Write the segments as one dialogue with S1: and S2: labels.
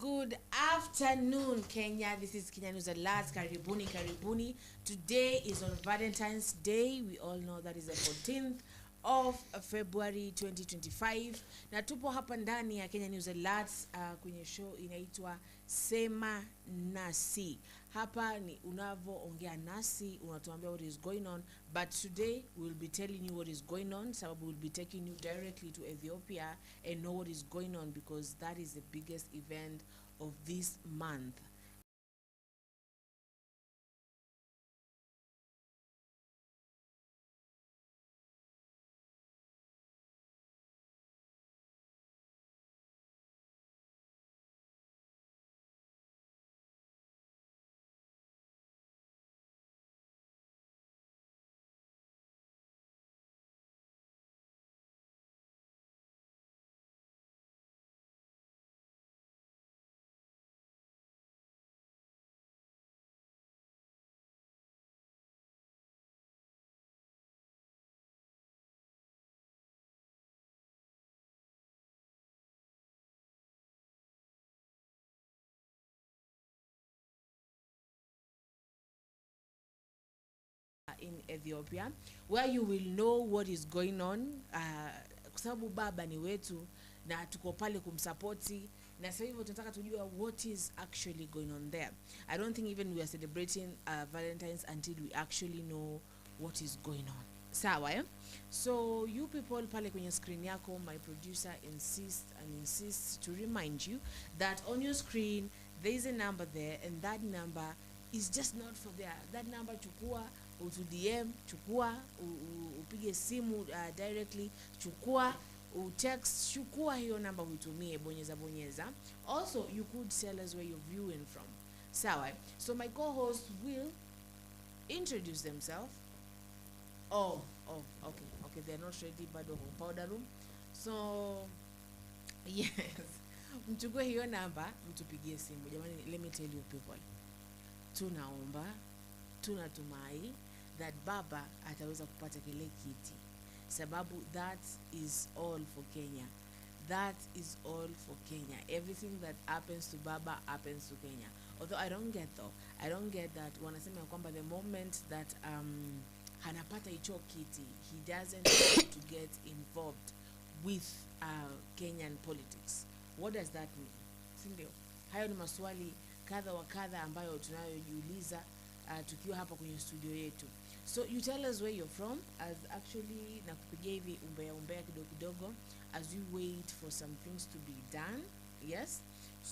S1: Good afternoon, Kenya. This is Kenya News Alert. Karibuni, karibuni. Today is on Valentine's Day. We all know that is the 14th of February 2025. Na tupo hapa ndani ya Kenya News Alert kwenye show inaitwa Sema Nasi. Hapa ni unavyoongea nasi, unatuambia what is going on. But today we'll be telling you what is going on. Sababu we'll be taking you directly to Ethiopia and know what is going on, because that is the biggest event of this month. In Ethiopia, where you will know what is going on, kwa sababu baba ni wetu na tuko pale kumsupporti, na sasa hivyo tunataka tujua what is actually going on there. I don't think even we are celebrating Valentine's until we actually know what is going on. Sawa, eh? So you people pale kwenye screen yako, my producer insists to remind you that on your screen there is a number there, and that number is just not for there. That number chukua, utu DM, chukua, upige simu directly, chukua, text, chukua hiyo number hutumie, bonyeza. Also, you could tell us where you're viewing from. Sawa. So my co-host will introduce themselves. Oh, okay, they're not ready but home powder room. So, yes. Mchukue hiyo number, mtupigie simu. Jamani, let me tell you people. Tunaomba, tunatumai that baba ataweza kupata kile kiti, sababu that is all for Kenya. That is all for Kenya. Everything that happens to baba happens to Kenya. Although I don't get that wanasema kwamba the moment that hanapata hicho kiti, he doesn't want to get involved with Kenyan politics. What does that mean? Sindio? Hayo ni maswali kadha wa kadha ambayo tunayojiuliza tukiwa hapa kwenye studio yetu. So you tell us where you're from, as actually nakupigia hivi umbea kidogo as we wait for some things to be done. Yes.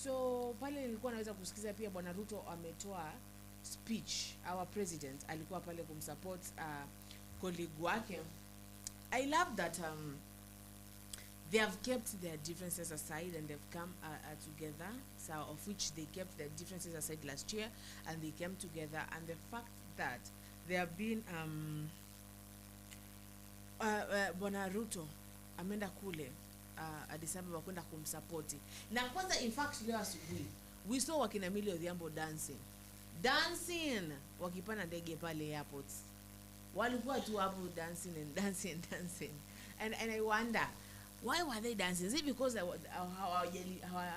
S1: So pale nilikuwa naweza kusikiza pia Bwana Ruto ametoa speech. Our president alikuwa pale kumsupport colleague wake. I love that they have kept their differences aside and they've come together, so of which they kept their differences aside last year and they came together. And the fact that they have been Bwana Ruto amenda kule Addis Ababa kwenda kumsupport. Na kwanza, in fact, leo asubuhi we saw wakina Millie Odhiambo dancing wakipanda ndege pale airport. Walikuwa tu hapo dancing and I wonder, why were they dancing? Is it because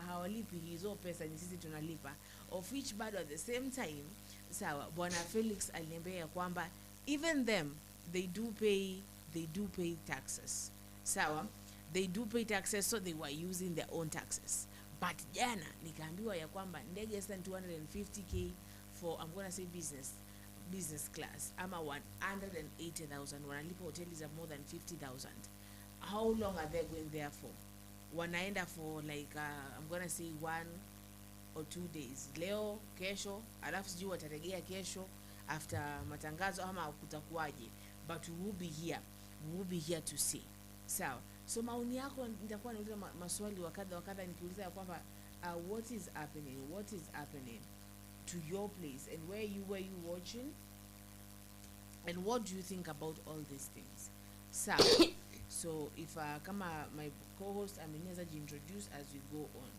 S1: hawalipi hizo pesa ni sisi tunalipa, of which bado at the same time sawa Bwana Felix aliniambia kwamba even them they do pay taxes. Sawa, they do pay taxes, so they were using their own taxes. But jana nikaambiwa ya kwamba ndege sasa 250k for, I'm going to say business class, ama 180,000, wanalipa hoteli za more than 50,000. How long are they going there for? Wanaenda for like I'm going to say 1 or 2 days. Leo, kesho, alafu sijui wataregea kesho after matangazo ama kutakuwaje. But we will be here to see. Sawa. So maoni yako nitakuwa nauliza maswali wakadha nikiuliza ya kwamba what is happening to your place, and where you watching, and what do you think about all these things? So if kama my co-host ameneza introduce as we go on.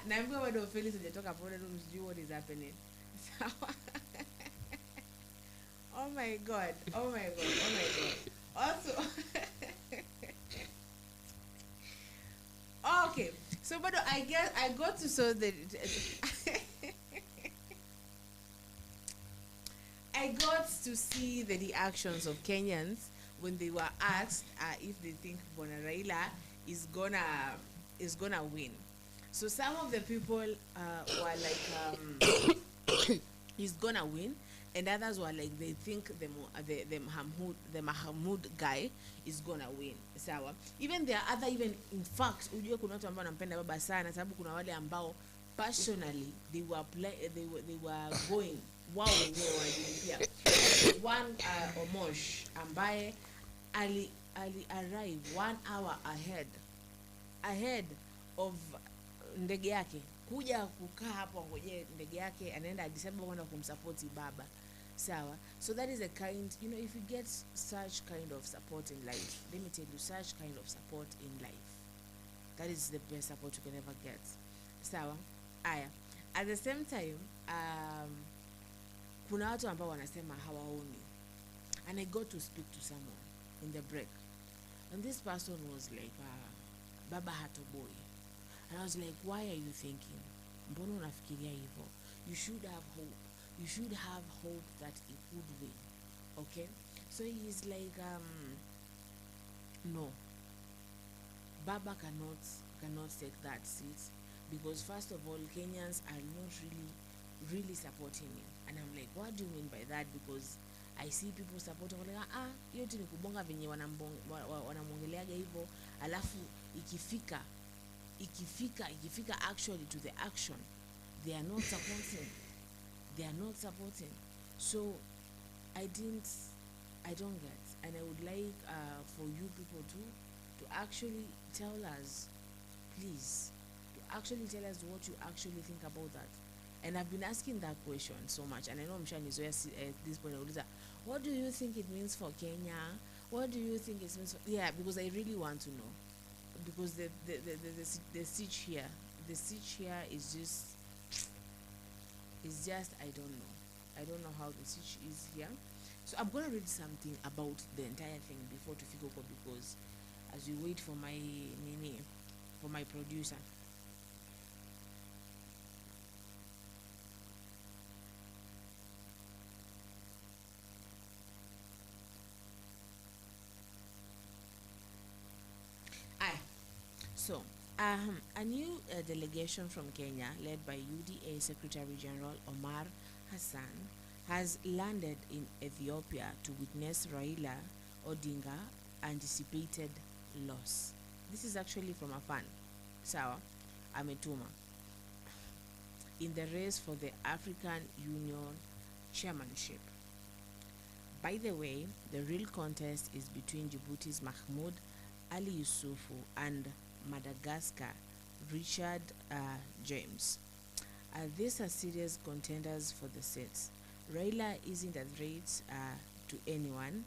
S1: naambiwa bado Felix hajatoka powder room, sijui what is happening. Sawa. Oh my god, oh my god, oh my god. Also, okay, so but I guess I got to saw the I got to see the reactions of Kenyans when they were asked if they think Bwana Raila is gonna win. So some of the people were like, he's gonna win, and others were like they think the Mahmoud guy is gonna win. Sawa. Even there are other, even in fact, ujue kuna watu ambao wanampenda baba sana, sababu kuna wale ambao personally they were going wow wenyewe wanajilipia. One Omosh ambaye ali arrive 1 hour ahead of ndege yake, kuja kukaa hapo ngoje ndege yake anaenda Addis Ababa kwenda kumsupport baba. Sawa. So that is a kind, if you get such kind of support in life, let me tell you, such kind of support in life, that is the best support you can ever get. Sawa. Aya, at the same time, kuna watu ambao wanasema hawaoni, and I got to speak to someone in the break, and this person was like, baba hatoboi. And I was like, why are you thinking? Mbona unafikiria hivyo? You should have hope. You should have hope that it would win. Okay? So he's like, no. Baba cannot take that seat, because first of all, Kenyans are not really supporting him. And I'm like, what do you mean by that? Because I see people supporting, like, hiyo tu ni kubonga venye wanamwongeleaga hivyo, alafu ikifika actually to the action, they are not supporting. So I don't get, and I would like for you people to actually tell us, please, to actually tell us what you actually think about that. And I've been asking that question so much, and I know Mshanizoya at this point, what do you think it means for Kenya? What do you think it means for, because I really want to know, because the siege here is just I don't know how the siege is here. So I'm gonna read something about the entire thing before to figure out, because as we wait for my producer. So, a new delegation from Kenya, led by UDA Secretary General Omar Hassan, has landed in Ethiopia to witness Raila Odinga anticipated loss. This is actually from a fan, Sawa Ametuma, in the race for the African Union chairmanship. By the way, the real contest is between Djibouti's Mahmoud Ali Yusufu and Madagascar Richard James. These are serious contenders for the seats. Raila isn't a threat to anyone.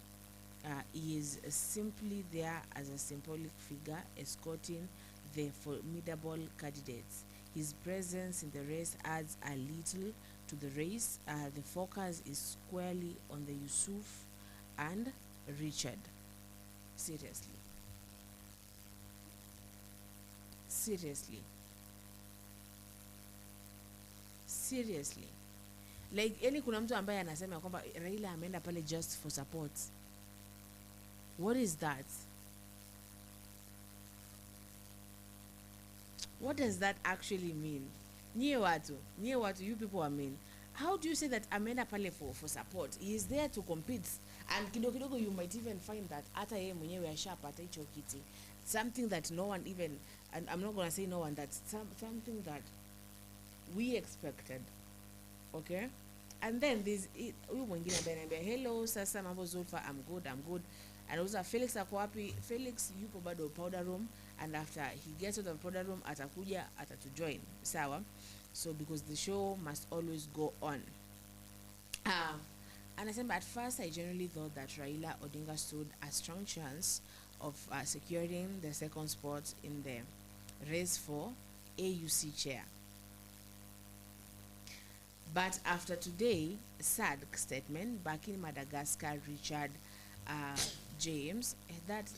S1: He is simply there as a symbolic figure escorting the formidable candidates. His presence in the race adds a little to the race. The focus is squarely on the Yusuf and Richard. Seriously, like, yani kuna mtu ambaye anasema kwamba Raila ameenda pale just for support. What is that? What does that actually mean? Nyie watu, you people are mean. How do you say that ameenda pale for support? He is there to compete, and kidogo you might even find that hata yeye mwenyewe ashapata hicho kiti. Something that no one even, and I'm not going to say no one, that's something that we expected. Okay? And then there's huyu mwingine ambaye anambia, hello sasa mambo Zulfa, I'm good. And also Felix ako wapi? Felix yupo bado powder room, and after he gets out of powder room atakuja atatujoin. Sawa? So because the show must always go on. And I said, at first I generally thought that Raila Odinga stood a strong chance of securing the second spot in the race for AUC chair. But after today, SADC statement, back in Madagascar, Richard James, that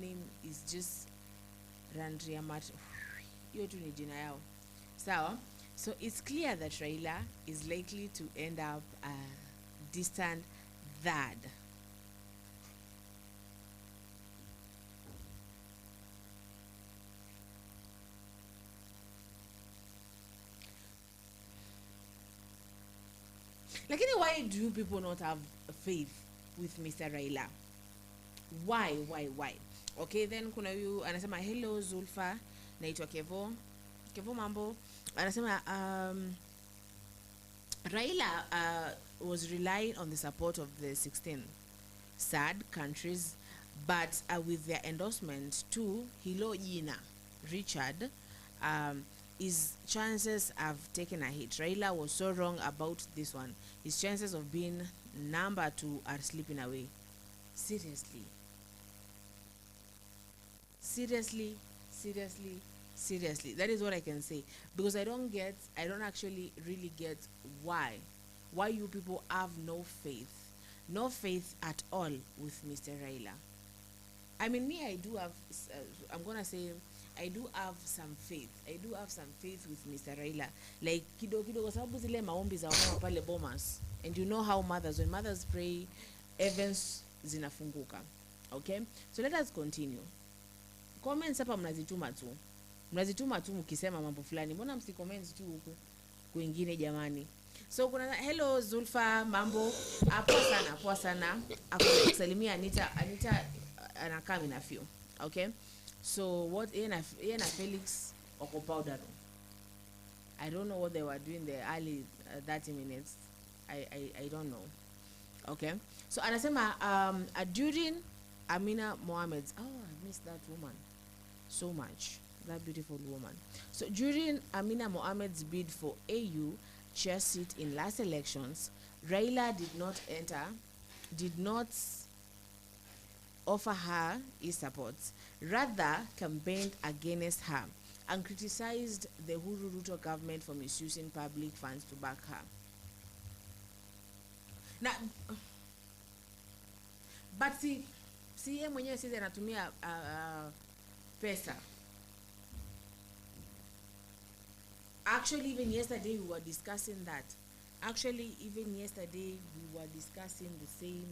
S1: name is just Randriamat. Hiyo tu ni jina yao. So it's clear that Raila is likely to end up a distant third. Lakini why do people not have faith with Mr. Raila? Why? Okay, then kuna huyu anasema hello Zulfa, naitwa Kevo mambo. Anasema Raila was relying on the support of the 16 SAD countries, but with their endorsement to Hilo Jina Richard, his chances have taken a hit. Raila was so wrong about this one. His chances of being number 2 are slipping away. Seriously, that is what I can say, because I don't actually really get why you people have no faith at all with Mr. Raila. I mean, me, I do have I'm gonna say I do have some faith with Mr. Raila, like kidogo kwa sababu zile maombi za wamama pale Bomas, and you know how when mothers pray, heavens zinafunguka. Okay, so let us continue. Comments hapa mnazituma tu mkisema mambo fulani, mbona msicomment tu huku kwingine jamani? So kuna hello Zulfa mambo, poa sana akusalimia Anita anakaa na few. Okay, so what yena Felix wako powder. I don't know what they were doing the early 30 minutes. I don't know. Okay, so anasema during Amina Mohammed's, oh, I missed that woman so much, that beautiful woman. So during Amina Mohammed's bid for AU chair seat in last elections, Raila did not offer her his support, rather campaigned against her and criticized the Ruto government for misusing public funds to back her. Now, but see yeye mwenyewe sisi anatumia pesa. Actually, even yesterday we were discussing that. The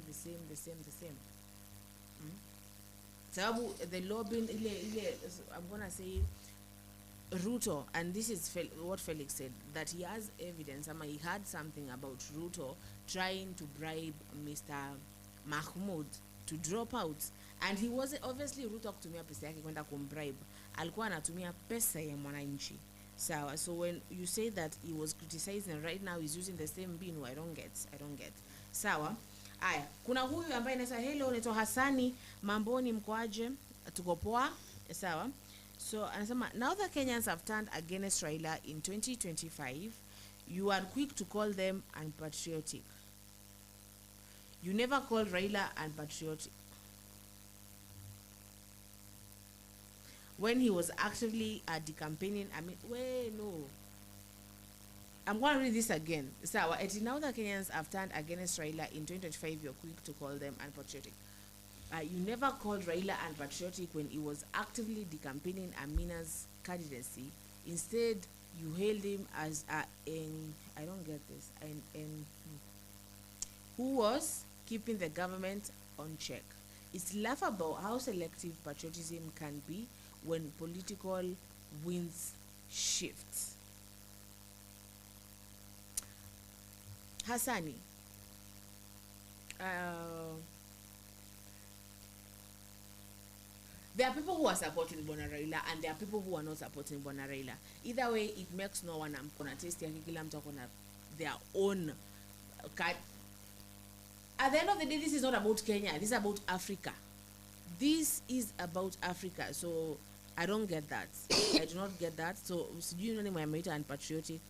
S1: same. Sababu the lobbying, I'm gonna say Ruto, and this is what Felix said, that he has evidence, he had something about Ruto trying to bribe Mr. Mahmoud to drop out, and he was obviously Ruto kutumia pesa yake kwenda kumbribe, alikuwa anatumia pesa ya mwananchi. So when you say that he was criticizing, right now he's using the same bin, I don't get. Sawa. Aya, kuna huyu ambaye anasema hello, naitwa Hasani, mamboni mkoaje? Tuko poa. Sawa. So anasema now that Kenyans have turned against Raila in 2025, you are quick to call them unpatriotic. You never called Raila unpatriotic when he was actively decampaigning. No. I'm going to read this again. So, now that Kenyans have turned against Raila in 2025, you're quick to call them unpatriotic. You never called Raila unpatriotic when he was actively decampaigning Amina's candidacy. Instead, you hailed him as I don't get this, who was keeping the government on check. It's laughable how selective patriotism can be when political winds shift. Hassani, there are people who are supporting Bwana Raila and there are people who are not supporting Bwana Raila. Either way, it makes no one kona taste yake, kila mtu akona their own card. At the end of the day, this is not about Kenya. This is about Africa. So I don't get that. I do not get that. So you know my mate and patriotic.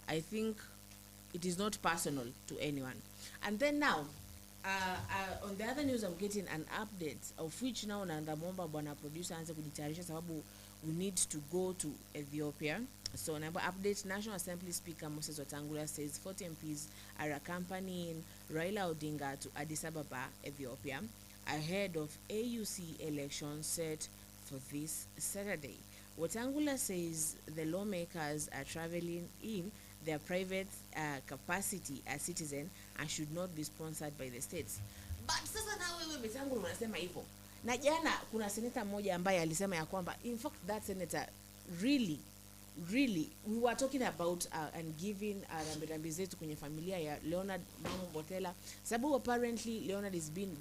S1: I think it is not personal to anyone. And then now, on the other news, I'm getting an update of which now Nandamomba bwana producer anza kujitayarisha sababu we need to go to Ethiopia. So, number update, National Assembly Speaker Moses Wetangula says 40 MPs are accompanying Raila Odinga to Addis Ababa, Ethiopia, ahead of AUC elections set for this Saturday. Wetangula says the lawmakers are traveling in their private capacity as citizen and should not be sponsored by the states. But sasa na wewe Wetangula unasema hivyo. Na jana kuna senator mmoja ambaye alisema ya kwamba in fact that senator really we were talking about and giving rambirambi zetu kwenye familia ya Leonard Mamo Botela, sababu apparently Leonard is being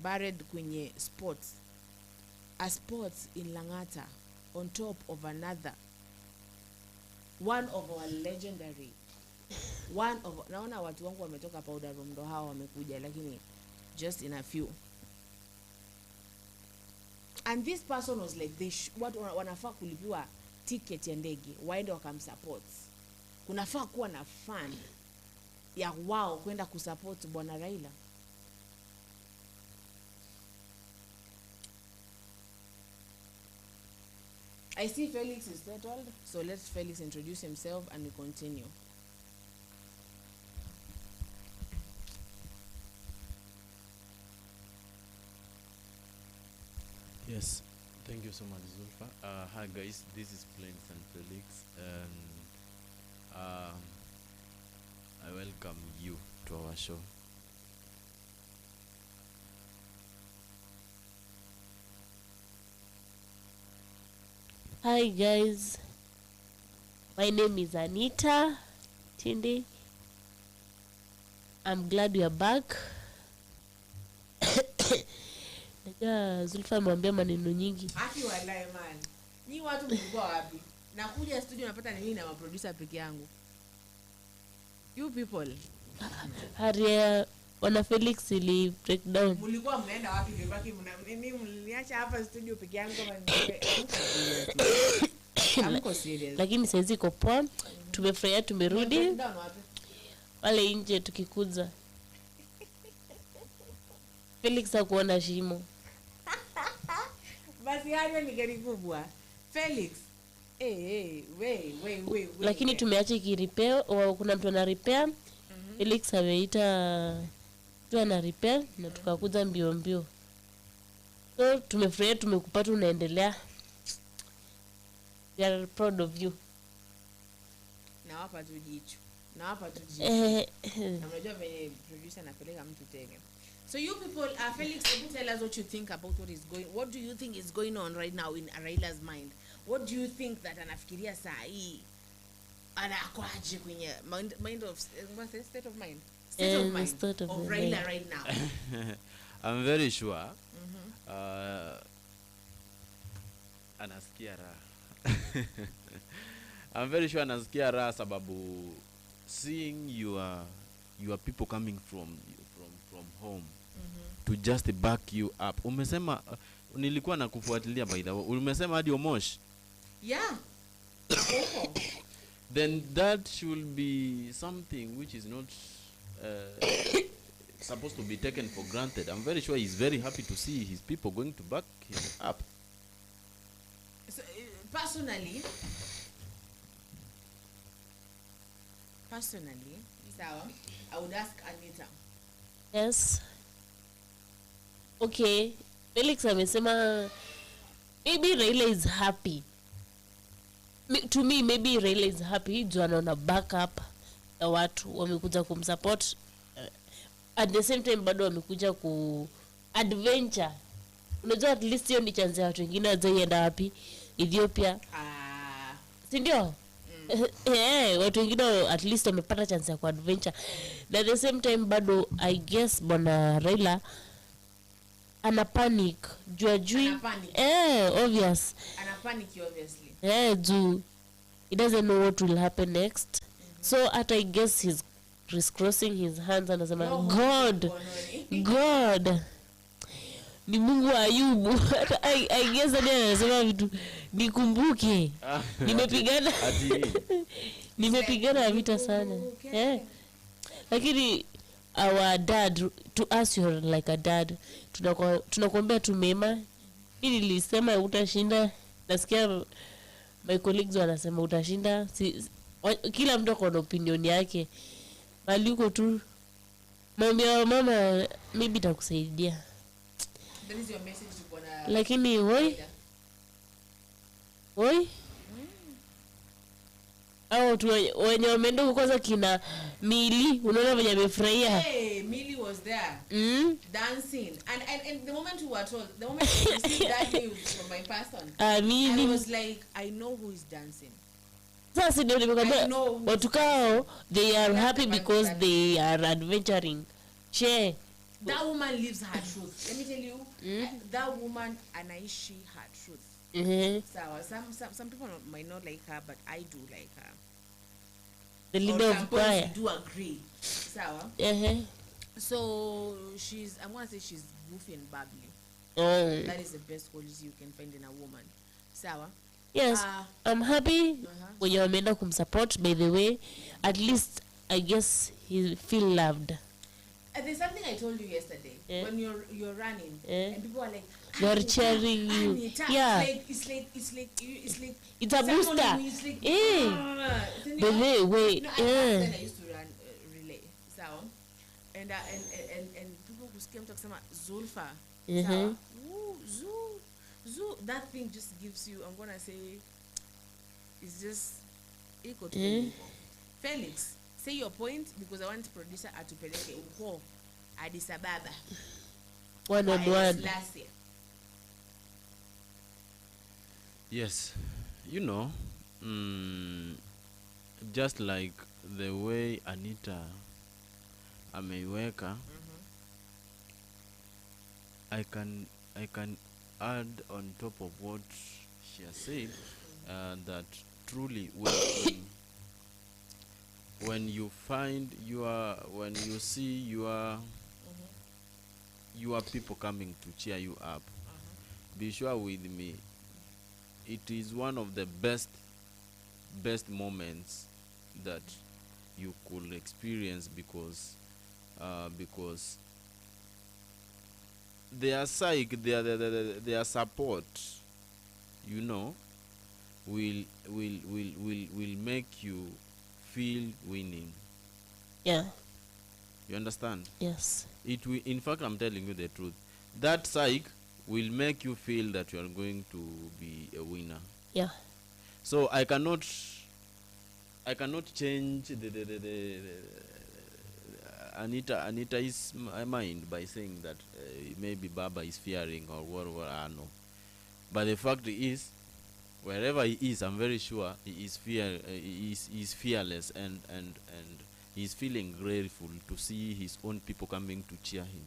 S1: buried kwenye sports in Langata on top of another one of our legendary naona watu wangu wametoka powder room ndo hao wamekuja, lakini just in a few. And this person was like what wanafaa kulipiwa ticket ya ndege waende wakamsupport. Kunafaa kuwa na fund ya wao kwenda kusupport bwana Raila. I see Felix is settled, so let Felix introduce himself and we continue.
S2: Yes, thank you so much, Zulfa. Hi guys, this is Plains and Felix, and I welcome you to our show.
S3: Hi guys, my name is Anita Tindi. I'm glad you are back. Najua Zulfa amwambia maneno nyingi.
S1: Aki wallahi man. Ni watu mlikuwa wapi? Nakuja studio napata ni mimi na maproducer peke yangu. You people.
S3: Haria wana Felix ili breakdown.
S1: Mlikuwa mnaenda wapi nibaki mimi mliniacha hapa studio peke yangu kama Amko serious.
S3: Lakini saizi iko poa. Tumefurahia tumerudi. Wale nje tukikuza. Felix hakuona shimo.
S1: Basi hayo ni gari kubwa. Felix. Wait.
S3: Lakini tumeacha kiripeo au kuna mtu ana repair. Felix ameita tu ana repair na tukakuza mbio. So tumefurahia tumekupata unaendelea. We are proud of you.
S1: Na hapa tu jicho. Na unajua venye producer anapeleka mtu tege. So you people, Felix, tell us what you think about what do you think is going on right now in Raila's mind? What do you think that anafikiria saa hii? Anakwaje kwenye mind of state of mind? State of Raila right now.
S2: I'm very sure. Anasikia raha. I'm very sure anasikia raha sababu seeing your people coming from home to just back you up. Umesema nilikuwa nakufuatilia by the way. Umesema hadi Omosh?
S1: Yeah.
S2: Then that should be something which is not supposed to be taken for granted. I'm very sure he's very happy to see his people going to back him up.
S1: So, personally, sawa, I would ask Anita.
S3: Yes. Okay. Felix amesema maybe Raila is happy. To me, maybe Raila is happy. Juu anaona backup ya watu wamekuja kumsupport. At the same time bado wamekuja ku adventure. Unajua at least hiyo ni chance ya watu wengine wazaenda wapi? Ethiopia. Si ndio? Watu wengine at least wamepata chance ya ku adventure. Na at the same time bado I guess bwana Raila ana panic. Obvious.
S1: Ana panic obviously.
S3: Juu he doesn't know what will happen next. So I guess he's crossing his hands and anasema God ni Mungu wa Ayubu. I guess anasema vitu nikumbuke. Nimepigana vita sana. Lakini our dad, to us you're like a dad. Tunakuambia tu mema. Mimi nilisema utashinda nasikia my colleagues wanasema utashinda kila mtu kwa opinion yake bali uko tu mama maybe takusaidia.
S1: That is your message to Bona.
S3: Lakini woi au tu wenye wameenda kwanza kina Mili, unaona venye amefurahia.
S1: Hey, Mili was there dancing and the moment we were told, the moment we received that news from my person,
S3: Mili
S1: I was like, I know who is dancing.
S3: Sasa ndio nimekwambia watu kao they are happy because they are adventuring. She
S1: that woman lives her truth. Let me tell you, that woman anaishi her truth. So some people might not like her, but I do like her.
S3: The leader of choir.
S1: Do agree. So I'm gonna say she's goofy and bubbly. That is the best quality you can find in a woman. Sawa.
S3: Yes, I'm happy when you're meant to support. By the way, at least I guess he feel loved.
S1: There's something I told you yesterday when you're running and people are like,
S3: they're cheering you. Yeah,
S1: it's like
S3: it's a booster. By the way,
S1: I used to run relay, so and people who came to kusema Zulfa, Zoo, that thing just gives you, I'm gonna say, it's just equal to Felix, say your point, because I want producer atupeleke uko Addis Ababa.
S3: One on one.
S1: Last year.
S2: Yes, you know, just like the way Anita ameiweka, I can add on top of what she has said that truly when you see your people coming to cheer you up, be sure with me, it is one of the best moments that you could experience, because their their support, you know, will make you feel winning.
S3: Yeah.
S2: You understand?
S3: Yes.
S2: It will, in fact, I'm telling you the truth. That psych will make you feel that you are going to be a winner.
S3: Yeah. So
S2: I cannot change the Anita's mind by saying that maybe Baba is fearing or whatever. I know, but the fact is, wherever he is, I'm very sure he is fearless and he's feeling grateful to see his own people coming to cheer him.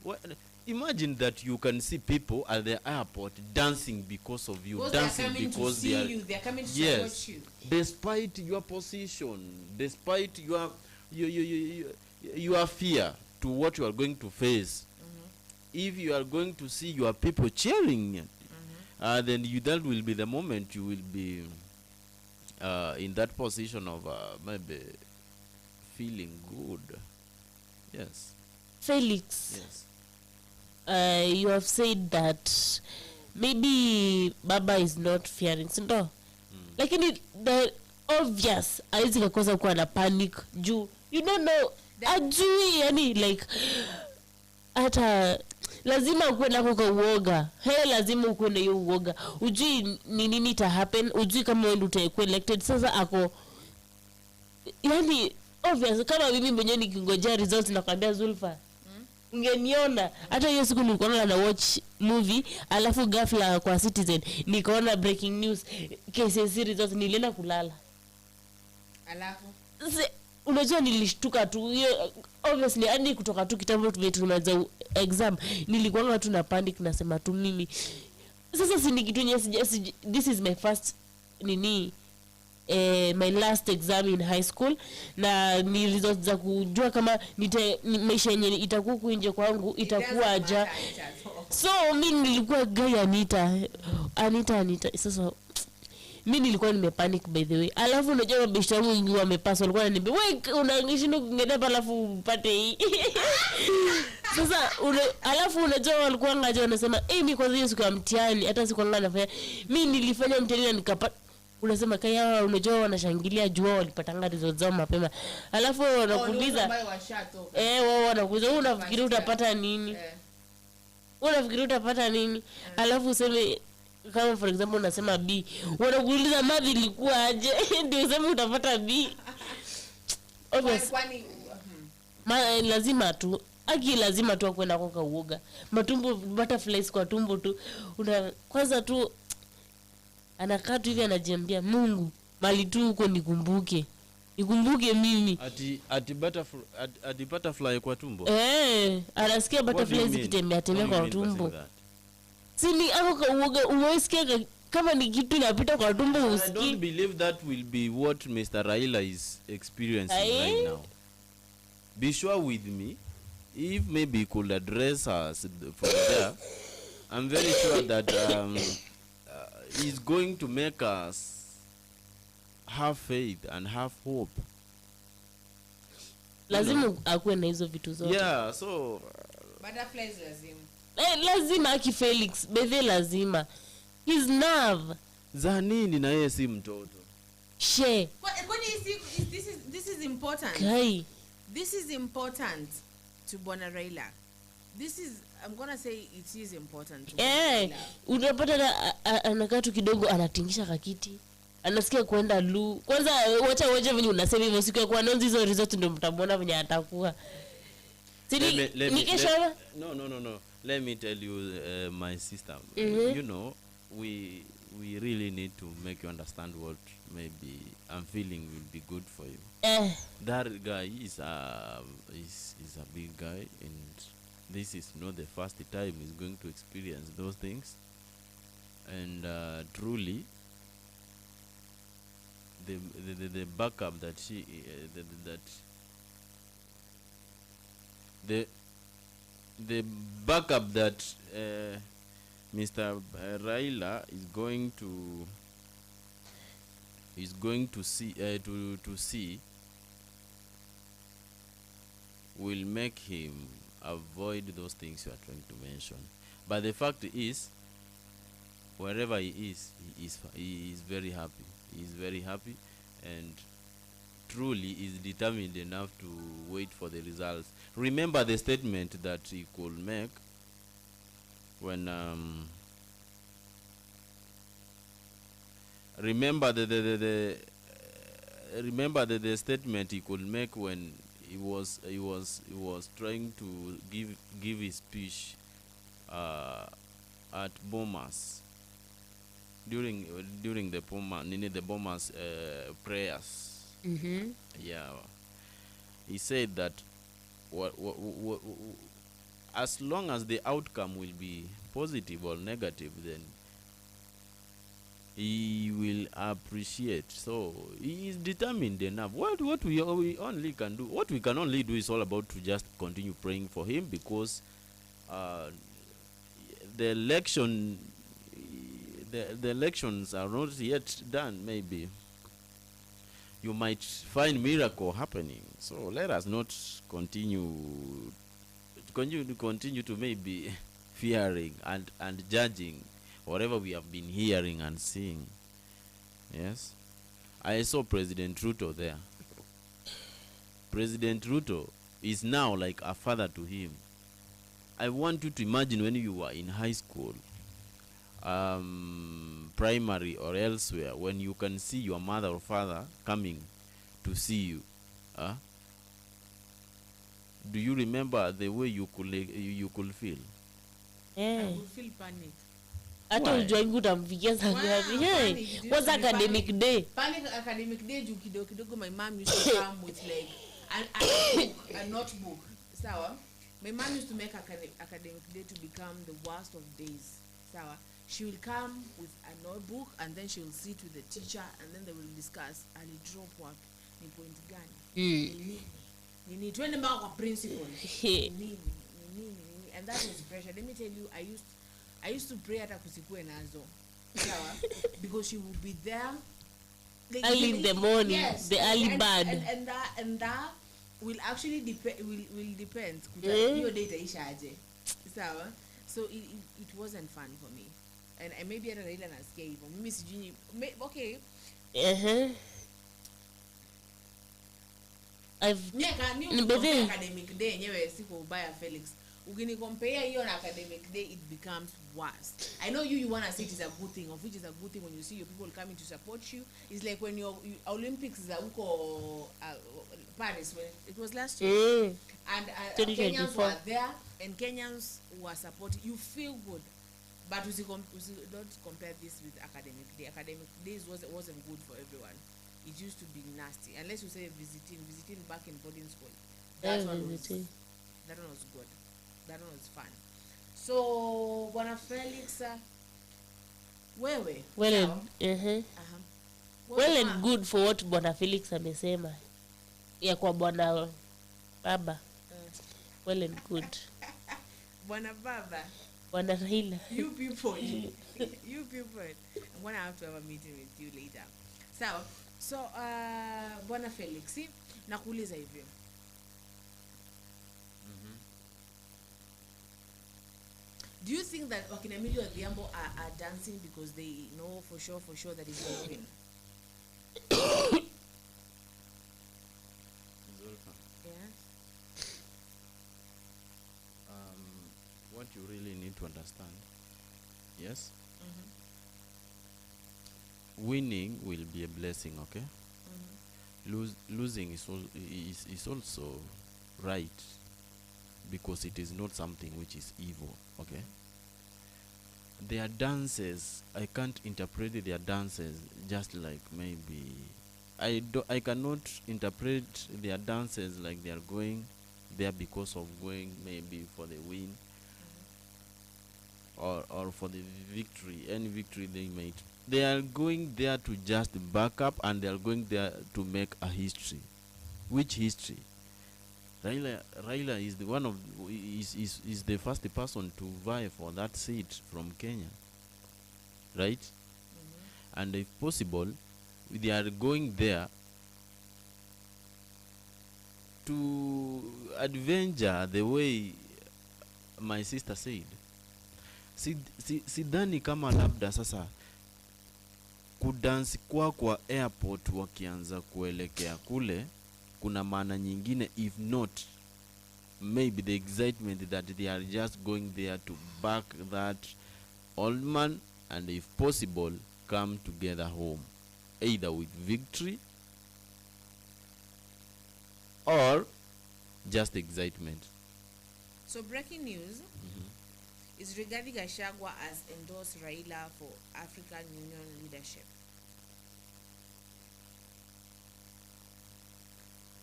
S2: Well, imagine that you can see people at the airport dancing because of you, dancing because they are
S1: coming to support you.
S2: Despite your position, despite your fear to what you are going to face, if you are going to see your people cheering, then that will be the moment you will be in that position of maybe feeling good. Yes.
S3: Felix.
S2: Yes.
S3: You have said that maybe Baba is not fearing, so like the obvious haizi kakosa kuwa na panic juu you don't know ajui yani like hata lazima ukuwe nako kwa uoga. Lazima ukuwe na hiyo uoga, ujui ni nini ita happen, ujui kama wewe utakuwa elected. Sasa ako yani obvious kama mimi mwenyewe nikingojea results nakwambia Zulfa, ungeniona hata hiyo siku nilikuwa na watch movie alafu ghafla kwa Citizen nikaona breaking news KCSE results, nilienda kulala. Alafu unajua nilishtuka tu, hiyo obviously hadi kutoka tu kitambo tumeanza exam nilikuwa tu na panic, nasema tu mimi sasa si ni kitu nyesi, this is my first my last exam in high school, na ni results za kujua kama maisha yenyewe itakuwa kuinje kwangu itakuwa aja. So mimi nilikuwa guy Anita sasa mimi nilikuwa nimepanic by the way. Alafu unajua mabishi yangu wamepaswa, walikuwa wananiambia wewe unaangisha kungenepa alafu upate hii Sasa alafu unajua walikuwa ngaje wanasema mimi kwa hiyo siku ya mtihani hata sikuanga nafanya mimi nilifanya mtihani na nikapata. Unasema kaya unajua wanashangilia jua walipatanga results zao mapema. Alafu wanakuuliza wao wanakuuliza unafikiri utapata nini? Unafikiri utapata nini? Alafu useme kama for example unasema B, wanakuuliza math ilikuwa aje? Ndio useme utapata B. Obvious. Lazima tu lazima tu kwenda kwa uoga. Matumbo butterflies kwa tumbo tu. Kwanza tu anakaa tu hivi anajiambia Mungu mali tu huko nikumbuke mimi
S2: ati butterfly kwa tumbo.
S3: Anasikia butterflies zikitembea kwa tumbo. Sini ako uoga umesikia kama ni kitu inapita kwa tumbo usikii.
S2: I don't believe that will be what Mr. Raila is experiencing right now. Be sure with me, if maybe he could address us from there, I'm very sure that he's going to make us have faith and have hope.
S3: Lazima akuwe na hizo vitu zote.
S2: Yeah, so
S1: butterflies lazima.
S3: Lazima aki Felix, bebe lazima. His nerve.
S2: Za nini na yeye si mtoto?
S3: She.
S1: Kwani this is important.
S3: Kai.
S1: This is important to Bwana Raila. I'm going to say it is important to Raila.
S3: Unapata anakaa tu kidogo anatingisha kakiti. Anasikia kwenda lu. Kwanza wacha venye unasema hivyo siku ya kuanza hizo result ndio mtamwona venye atakuwa.
S2: No. Let me tell you, my sister. You know, we really need to make you understand what maybe I'm feeling will be good for you. That guy is a big guy, and this is not the first time he's going to experience those things. And truly, the backup that the backup that Mr. Raila is going to see will make him avoid those things you are trying to mention. But the fact is, wherever he is very happy. He is very happy, and truly is determined enough to wait for the results. Remember the statement that he could make when remember the statement he could make when he was trying to give his speech at Bomas during the Bomas prayers. Yeah, he said that as long as the outcome will be positive or negative, then he will appreciate. So he is determined enough. What we only can do, what we can only do is all about to just continue praying for him, because the elections are not yet done. Maybe you might find miracle happening. So let us not continue to maybe fearing and judging whatever we have been hearing and seeing. Yes, I saw President Ruto there. President Ruto is now like a father to him. I want you to imagine when you were in high school, primary or elsewhere, when you can see your mother or father coming to see you. Do you remember the way you could feel?
S1: I would feel panic.
S3: Hata ujuangu utamfikia saa ngapi? What's academic day?
S1: Panic academic day juu kidogo my mom used to come with like a notebook. Sawa? My mom used to make academic day to become the worst of days. Sawa? She will come with a notebook and then she will sit with the teacher and then they will discuss drop work ni point gani. Nini twende mpaka kwa principal. Nini. And that was pressure. Let me tell you, I used to pray hata kusikue nazo. Sawa? Because she would be there
S3: early in the morning, yes, the early bird.
S1: And will actually will depend
S3: Eh?
S1: hiyo day itaisha aje, sawa. So it wasn't fun for me, and maybe hata Raila nasikia hivyo, mimi sijui okay. Academic day yenyewe siko ubaya Felix, ukini compare hiyo na academic day it becomes worse. I know you want to say it is a good thing, of which is a good thing when you see your people coming to support you. It's like when your Olympics za huko Paris, when it was last year, and Kenyans were there and Kenyans were supporting, you feel good. But don't compare this with academic day. Academic days wasn't good for everyone. It used to be nasty, unless you say visiting back in boarding school. That one was good. That one was fun. So Bwana Felix, wewe
S3: well and good for what Bwana Felix amesema ya kwa Bwana Baba. Well and good.
S1: Bwana Baba,
S3: Bwana Raila,
S1: you people I'm gonna have to have a meeting with you later. So Bwana Felix, nakuuliza hivyo. Do you think that wakina Emilio Odhiambo are dancing because they know for sure that he's going to win? Yes.
S2: What you really need to understand, yes, winning will be a blessing, okay? Losing is also right, because it is not something which is evil, okay? Their dances, I can't interpret their dances just like maybe I cannot interpret their dances like they are going there because of going maybe for the win, or for the victory, any victory they made. They are going there to just back up, and they are going there to make a history. Which history? Raila is the one of is the first person to vie for that seat from Kenya, right? And if possible, they are going there to adventure the way my sister said. Sidhani kama labda sasa kudansi kwa airport wakianza kuelekea kule kuna maana nyingine, if not maybe the excitement that they are just going there to back that old man, and if possible come together home either with victory or just excitement.
S1: So breaking news is regarding Gachagua has endorsed Raila for African Union leadership.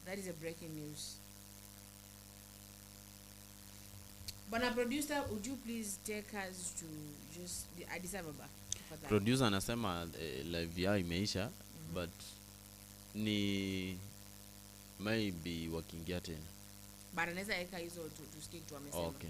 S1: That is a breaking news. Bwana producer, would you please take us to just the Addis Ababa for that?
S2: Producer anasema live yao imeisha, but ni maybe wakiingia tena.
S1: But anaweza eka hizo to stick to amesema.
S2: Okay.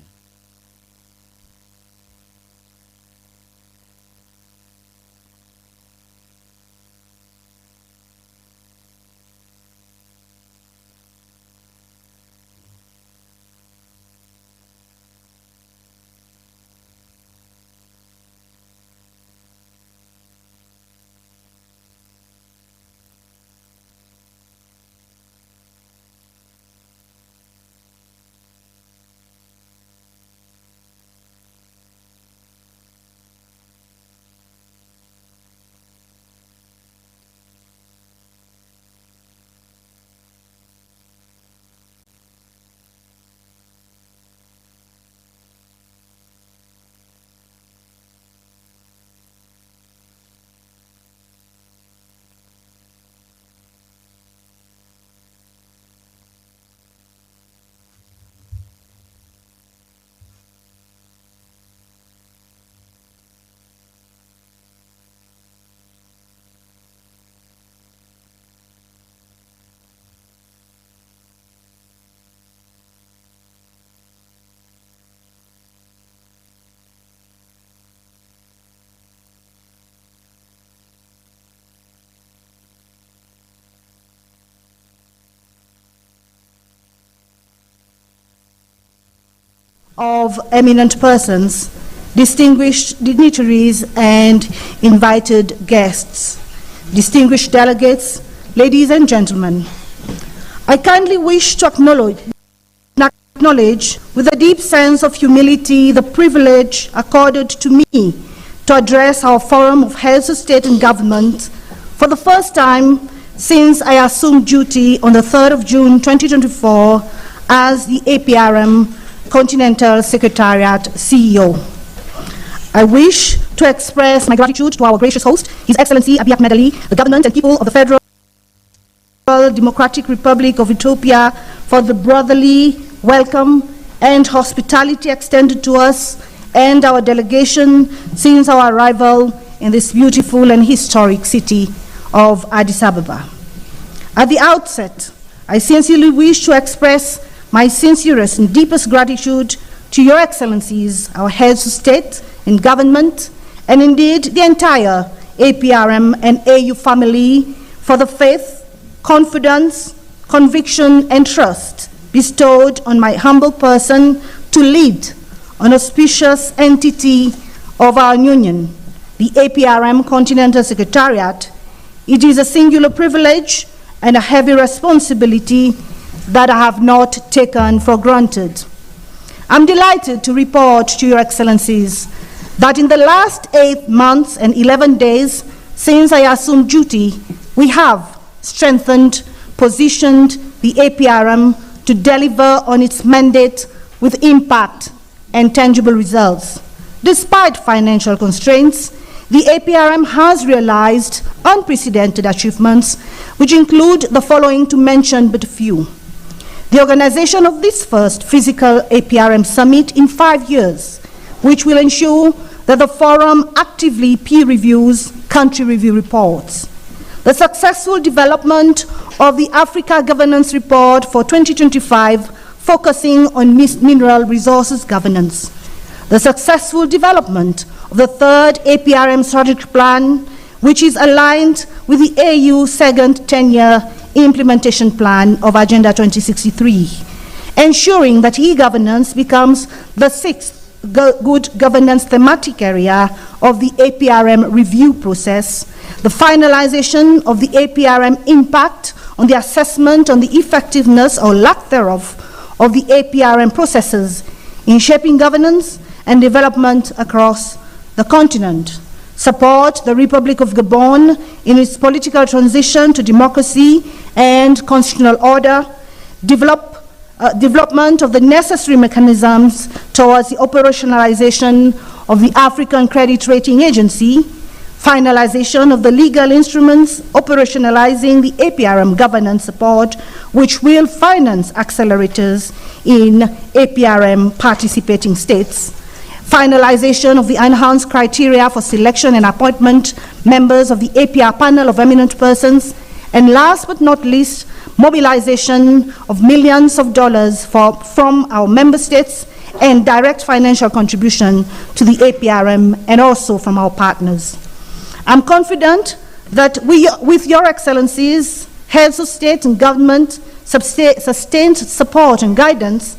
S4: of eminent persons, distinguished dignitaries, and invited guests, distinguished delegates, ladies and gentlemen, I kindly wish to acknowledge with a deep sense of humility the privilege accorded to me to address our Forum of Heads of State and Government for the first time since I assumed duty on the 3rd of June 2024 as the APRM Continental Secretariat CEO. I wish to express my gratitude to our gracious host, His Excellency Abiy Ahmed Ali, the government and people of the Federal Democratic Republic of Ethiopia, for the brotherly welcome and hospitality extended to us and our delegation since our arrival in this beautiful and historic city of Addis Ababa. At the outset, I sincerely wish to express my sincerest and deepest gratitude to Your Excellencies, our heads of state and government, and indeed the entire APRM and AU family for the faith, confidence, conviction, and trust bestowed on my humble person to lead an auspicious entity of our union, the APRM Continental Secretariat. It is a singular privilege and a heavy responsibility that I have not taken for granted. I'm delighted to report to Your Excellencies that in the last 8 months and 11 days since I assumed duty, we have strengthened, positioned the APRM to deliver on its mandate with impact and tangible results. Despite financial constraints, the APRM has realized unprecedented achievements, which include the following, to mention but a few. The organization of this first physical APRM summit in 5 years, which will ensure that the forum actively peer reviews country review reports. The successful development of the Africa Governance Report for 2025, focusing on mineral resources governance. The successful development of the third APRM strategic plan, which is aligned with the AU second 10-year implementation plan of Agenda 2063, ensuring that e-governance becomes the sixth good governance thematic area of the APRM review process, the finalization of the APRM impact on the assessment on the effectiveness or lack thereof of the APRM processes in shaping governance and development across the continent, support the Republic of Gabon in its political transition to democracy and constitutional order, development of the necessary mechanisms towards the operationalization of the African Credit Rating Agency, finalization of the legal instruments operationalizing the APRM governance support, which will finance accelerators in APRM participating states, finalization of the enhanced criteria for selection and appointment members of the APR panel of eminent persons, and last but not least, mobilization of millions of dollars from our member states and direct financial contribution to the APRM and also from our partners. I'm confident that with Your Excellencies, heads of state and government, sustained support and guidance,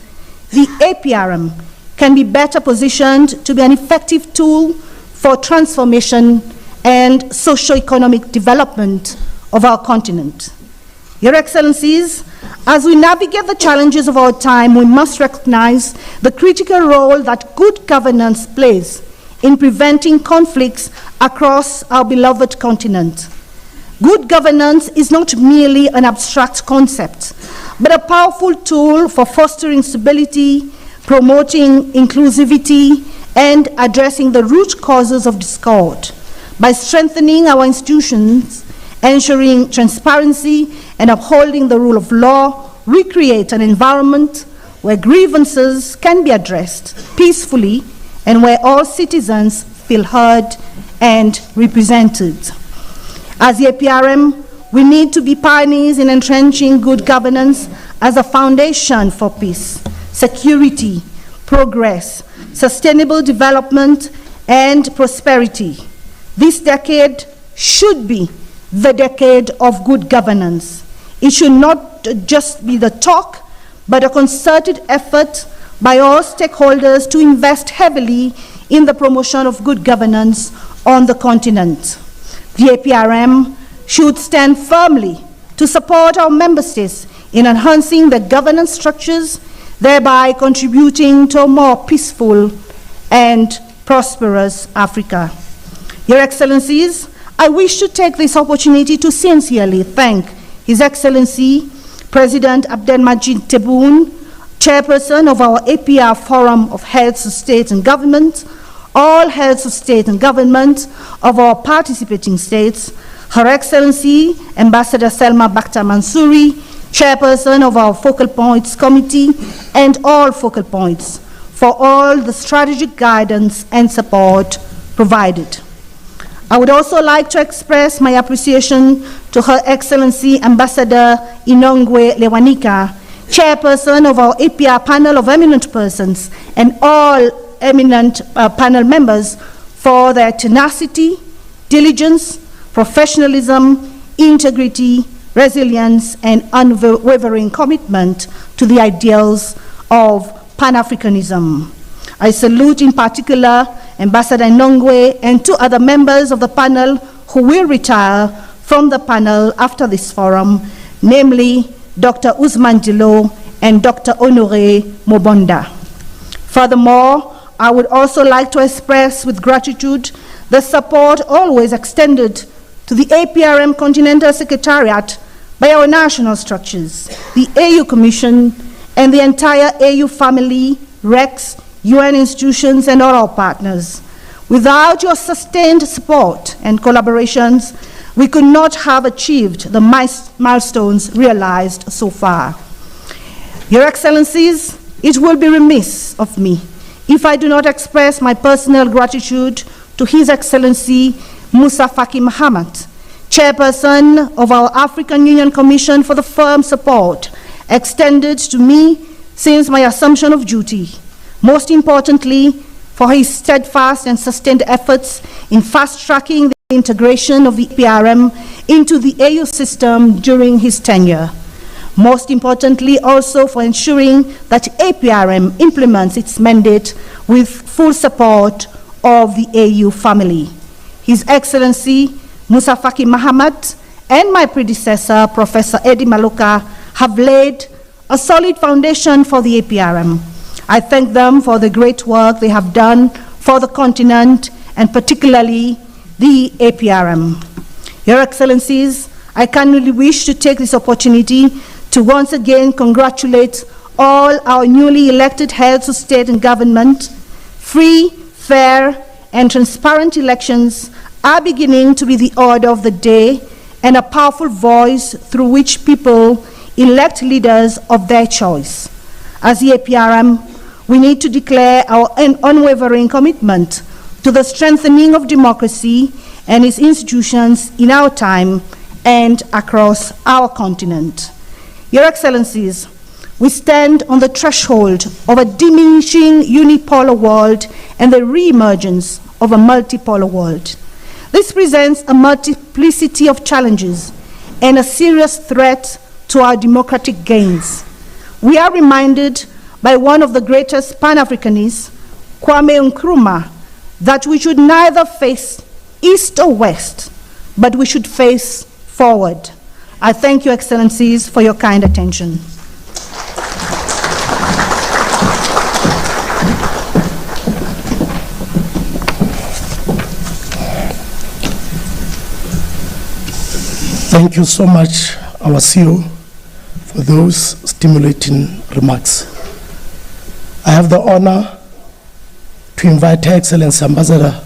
S4: the APRM can be better positioned to be an effective tool for transformation and socio-economic development of our continent. Your Excellencies, as we navigate the challenges of our time, we must recognize the critical role that good governance plays in preventing conflicts across our beloved continent. Good governance is not merely an abstract concept, but a powerful tool for fostering stability, promoting inclusivity, and addressing the root causes of discord. By strengthening our institutions, ensuring transparency, and upholding the rule of law, we create an environment where grievances can be addressed peacefully and where all citizens feel heard and represented. As the APRM, we need to be pioneers in entrenching good governance as a foundation for peace, security, progress, sustainable development, and prosperity. This decade should be the decade of good governance. It should not just be the talk, but a concerted effort by all stakeholders to invest heavily in the promotion of good governance on the continent. The APRM should stand firmly to support our member states in enhancing the governance structures, thereby contributing to a more peaceful and prosperous Africa. Your Excellencies, I wish to take this opportunity to sincerely thank His Excellency President Abdelmajid Tebboune, Chairperson of our APR Forum of Heads of State and Government, all heads of state and government of our participating states, Her Excellency Ambassador Selma Bakhtar Mansouri, Chairperson of our Focal Points Committee, and all focal points for all the strategic guidance and support provided. I would also like to express my appreciation to Her Excellency Ambassador Inongwe Lewanika, Chairperson of our APR panel of eminent persons, and all eminent panel members for their tenacity, diligence, professionalism, integrity, resilience, and unwavering commitment to the ideals of Pan-Africanism. I salute in particular Ambassador Inongwe and two other members of the panel who will retire from the panel after this forum, namely Dr. Ousmane Dilo and Dr. Honoré Mobonda. Furthermore, I would also like to express with gratitude the support always extended to the APRM Continental Secretariat by our national structures, the AU Commission, and the entire AU family, REX, UN institutions, and all our partners. Without your sustained support and collaborations, we could not have achieved the milestones realized so far. Your Excellencies, it will be remiss of me if I do not express my personal gratitude to His Excellency Musa Faki Mahamat, Chairperson of our African Union Commission, for the firm support extended to me since my assumption of duty. Most importantly, for his steadfast and sustained efforts in fast-tracking the integration of the APRM into the AU system during his tenure. Most importantly, also for ensuring that APRM implements its mandate with full support of the AU family. His Excellency Musa Faki Mahamat and my predecessor, Professor Eddie Maloka, have laid a solid foundation for the APRM. I thank them for the great work they have done for the continent and particularly the APRM. Your Excellencies, I kindly wish to take this opportunity to once again congratulate all our newly elected heads of state and government. Free, fair, and transparent elections are beginning to be the order of the day and a powerful voice through which people elect leaders of their choice. As the APRM, we need to declare our unwavering commitment to the strengthening of democracy and its institutions in our time and across our continent. Your Excellencies, we stand on the threshold of a diminishing unipolar world and the re-emergence of a multipolar world. This presents a multiplicity of challenges and a serious threat to our democratic gains. We are reminded by one of the greatest Pan-Africanists, Kwame Nkrumah, that we should neither face east or west, but we should face forward. I thank you, Excellencies, for your kind attention.
S5: Thank you so much, our CEO, for those stimulating remarks. I have the honor to invite Her Excellency Ambassador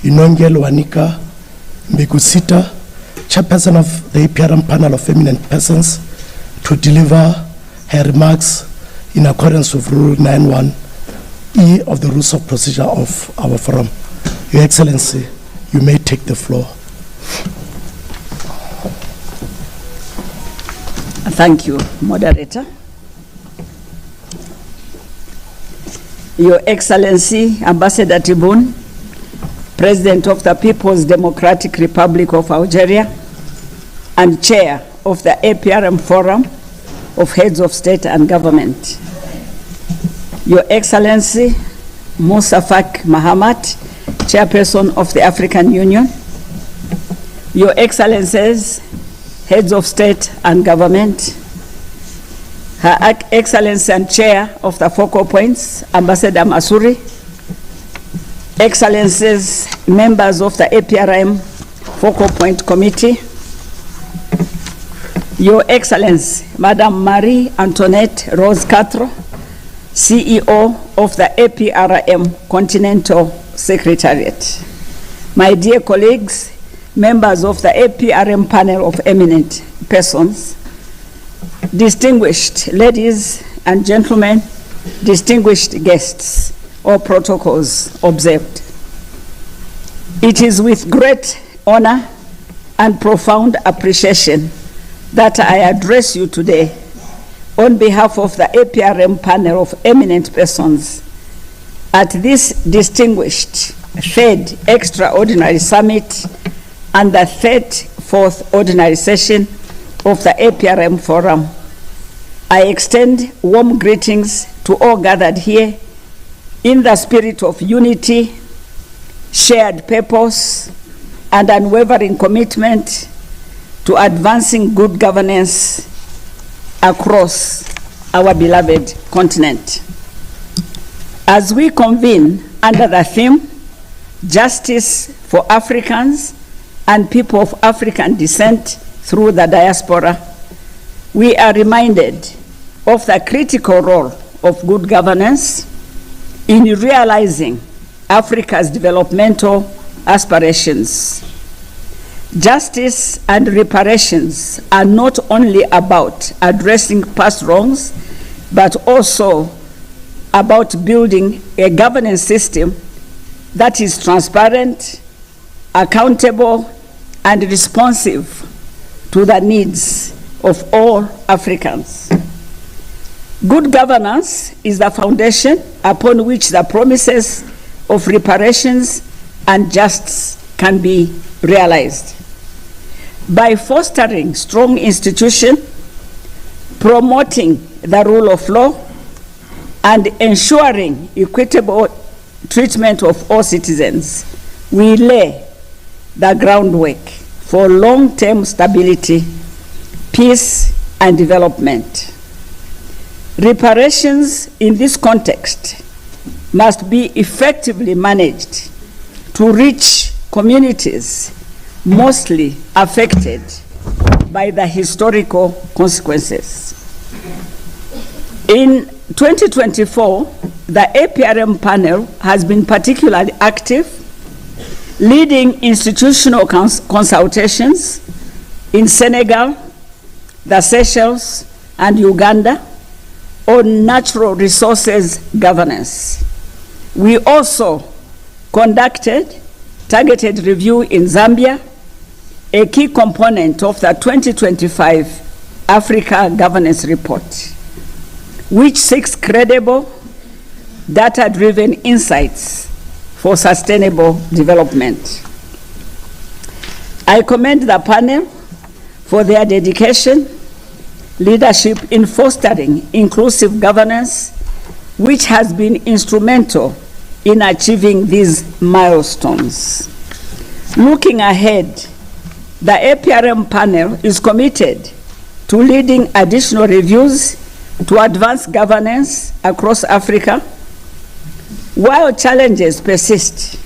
S5: Inongwe Lewanika Mbegusita, Chairperson of the APRM Panel of Eminent Persons, to deliver her remarks in accordance with Rule 91E of the Rules of Procedure of our forum. Your Excellency, you may take the floor.
S6: Thank you, Moderator. Your Excellency, Ambassador Tebboune, President of the People's Democratic Republic of Algeria, and Chair of the APRM Forum of Heads of State and Government. Your Excellency Musa Faki Mahamat, Chairperson of the African Union, Your Excellencies, Heads of State and Government, Her Excellency and Chair of the Focal Points, Ambassador Masuri, Excellencies, members of the APRM Focal Point Committee, Your Excellency, Madam Marie Antoinette Rose Castro, CEO of the APRM Continental Secretariat. My dear colleagues, members of the APRM panel of eminent persons, distinguished ladies and gentlemen, distinguished guests, all protocols observed. It is with great honor and profound appreciation that I address you today on behalf of the APRM panel of eminent persons at this distinguished third extraordinary summit and the 34th ordinary session of the APRM Forum. I extend warm greetings to all gathered here in the spirit of unity, shared purpose, and unwavering commitment to advancing good governance across our beloved continent. As we convene under the theme, Justice for Africans and People of African Descent through the Diaspora, we are reminded of the critical role of good governance in realizing Africa's developmental aspirations. Justice and reparations are not only about addressing past wrongs, but also about building a governance system that is transparent, accountable, and responsive to the needs of all Africans. Good governance is the foundation upon which the promises of reparations and justice can be realized. By fostering strong institutions, promoting the rule of law, and ensuring equitable treatment of all citizens, we lay the groundwork for long-term stability, peace, and development. Reparations in this context must be effectively managed to reach communities mostly affected by the historical consequences. In 2024, the APRM panel has been particularly active, leading institutional consultations in Senegal, the Seychelles, and Uganda on natural resources governance. We also conducted targeted review in Zambia, a key component of the 2025 Africa Governance Report, which seeks credible, data-driven insights for sustainable development. I commend the panel for their dedication, leadership in fostering inclusive governance, which has been instrumental in achieving these milestones. Looking ahead, the APRM panel is committed to leading additional reviews to advance governance across Africa. While challenges persist,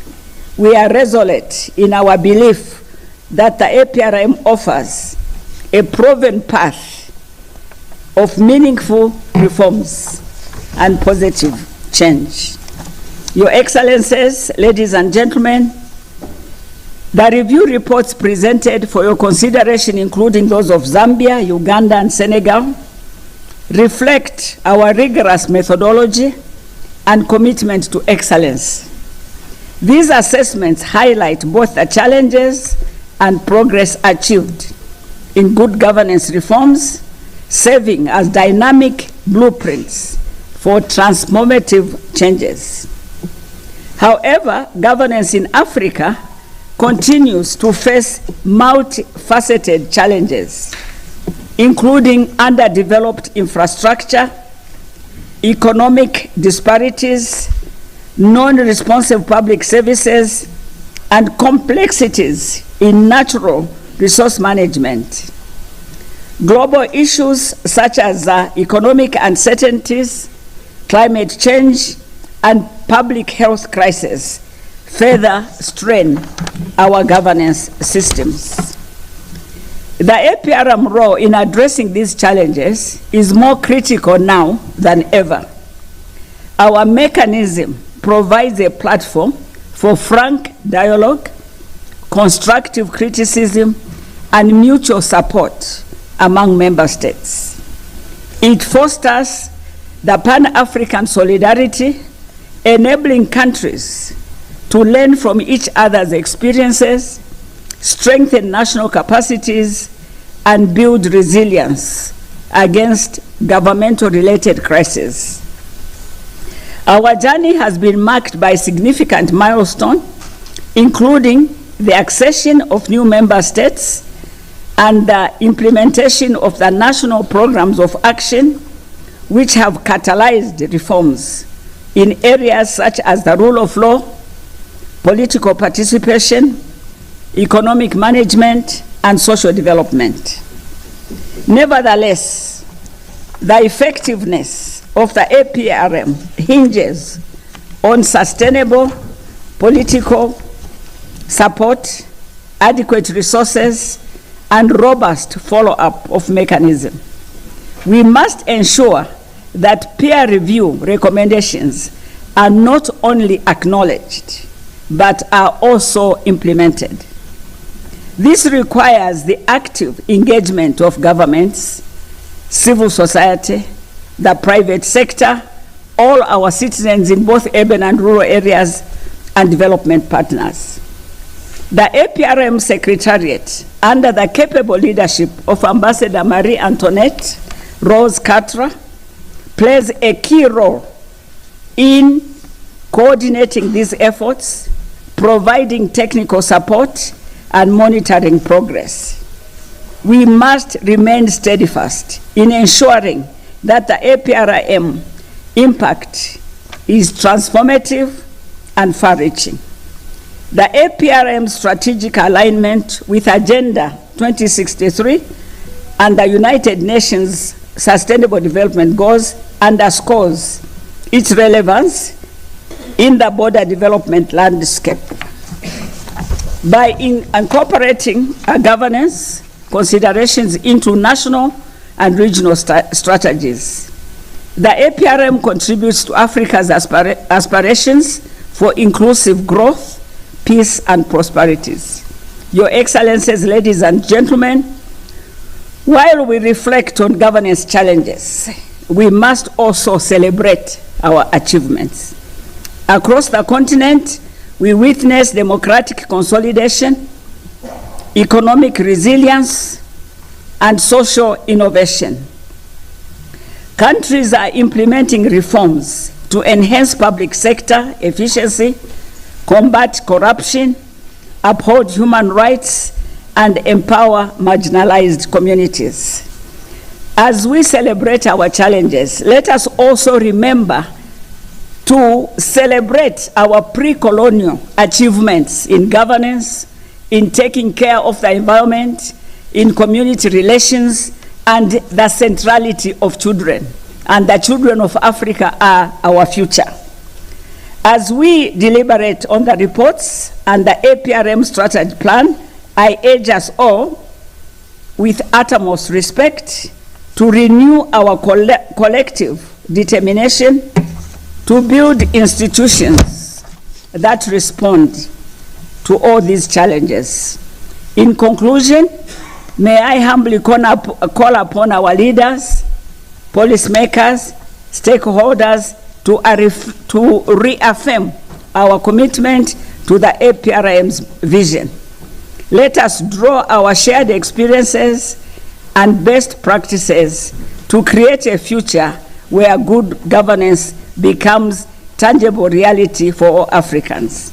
S6: we are resolute in our belief that the APRM offers a proven path of meaningful reforms and positive change. Your Excellencies, ladies and gentlemen, the review reports presented for your consideration, including those of Zambia, Uganda, and Senegal, reflect our rigorous methodology and commitment to excellence. These assessments highlight both the challenges and progress achieved in good governance reforms, serving as dynamic blueprints for transformative changes. However, governance in Africa continues to face multifaceted challenges, including underdeveloped infrastructure, economic disparities, non-responsive public services, and complexities in natural resource management. Global issues such as economic uncertainties, climate change, and public health crisis further strain our governance systems. The APRM role in addressing these challenges is more critical now than ever. Our mechanism provides a platform for frank dialogue, constructive criticism, and mutual support among member states. It fosters the Pan-African solidarity, enabling countries to learn from each other's experiences, strengthen national capacities, and build resilience against governmental-related crises. Our journey has been marked by significant milestones, including the accession of new member states and the implementation of the national programs of action, which have catalyzed reforms in areas such as the rule of law, political participation, economic management, and social development. Nevertheless, the effectiveness of the APRM hinges on sustainable political support, adequate resources, and robust follow-up of mechanism. We must ensure that peer review recommendations are not only acknowledged, but are also implemented. This requires the active engagement of governments, civil society, the private sector, all our citizens in both urban and rural areas, and development partners. The APRM Secretariat, under the capable leadership of Ambassador Marie-Antoinette Rose Katra, plays a key role in coordinating these efforts, providing technical support, and monitoring progress. We must remain steadfast in ensuring that the APRM impact is transformative and far-reaching. The APRM strategic alignment with Agenda 2063 and the United Nations Sustainable Development Goals underscores its relevance in the border development landscape. By incorporating governance considerations into national and regional strategies, the APRM contributes to Africa's aspirations for inclusive growth, peace, and prosperities. Your Excellencies, ladies and gentlemen, while we reflect on governance challenges, we must also celebrate our achievements. Across the continent, we witness democratic consolidation, economic resilience, and social innovation. Countries are implementing reforms to enhance public sector efficiency, combat corruption, uphold human rights, and empower marginalized communities. As we celebrate our challenges, let us also remember to celebrate our pre-colonial achievements in governance, in taking care of the environment, in community relations, and the centrality of children. And the children of Africa are our future. As we deliberate on the reports and the APRM strategy plan, I urge us all, with utmost respect, to renew our collective determination to build institutions that respond to all these challenges. In conclusion, may I humbly call upon our leaders, policymakers, stakeholders to reaffirm our commitment to the APRM's vision. Let us draw our shared experiences and best practices to create a future where good governance becomes tangible reality for all Africans.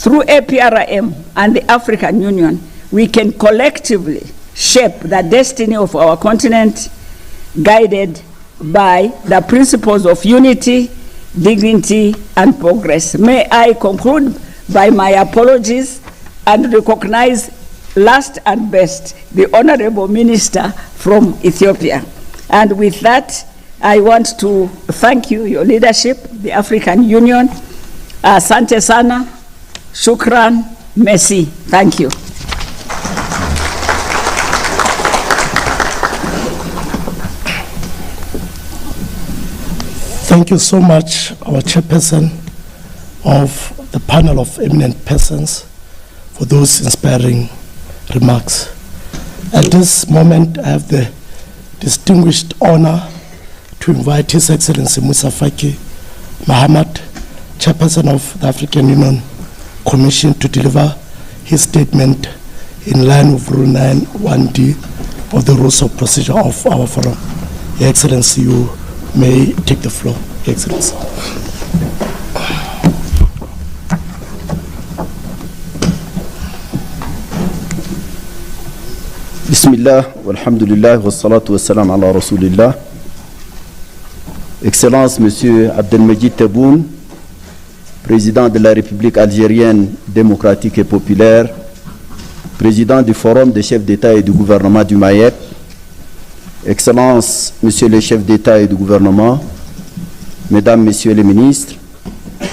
S6: Through APRM and the African Union, we can collectively shape the destiny of our continent, guided by the principles of unity, dignity, and progress. May I conclude by my apologies and recognize last and best the Honorable Minister from Ethiopia. And with that, I want to thank you, your leadership, the African Union. Asante sana, shukran, merci. Thank you.
S5: Thank you so much, our chairperson of the panel of eminent persons, for those inspiring remarks. At this moment, I have the distinguished honor to invite His Excellency Musa Faki Mahamat, chairperson of the African Union Commission, to deliver his statement in line with Rule 9(1)(d) of the rules of procedure of our forum. Your Excellency, you may take the floor, Your Excellency.
S7: Bismillah, walhamdulillah, wassalatu wassalam ala rasulillah. Excellence, Monsieur Abdelmajid Tebboune, président de la République algérienne démocratique et populaire, président du Forum des chefs d'État et du gouvernement du Mayep, Excellences, Monsieur les chefs d'État et du gouvernement, Mesdames, Messieurs les ministres,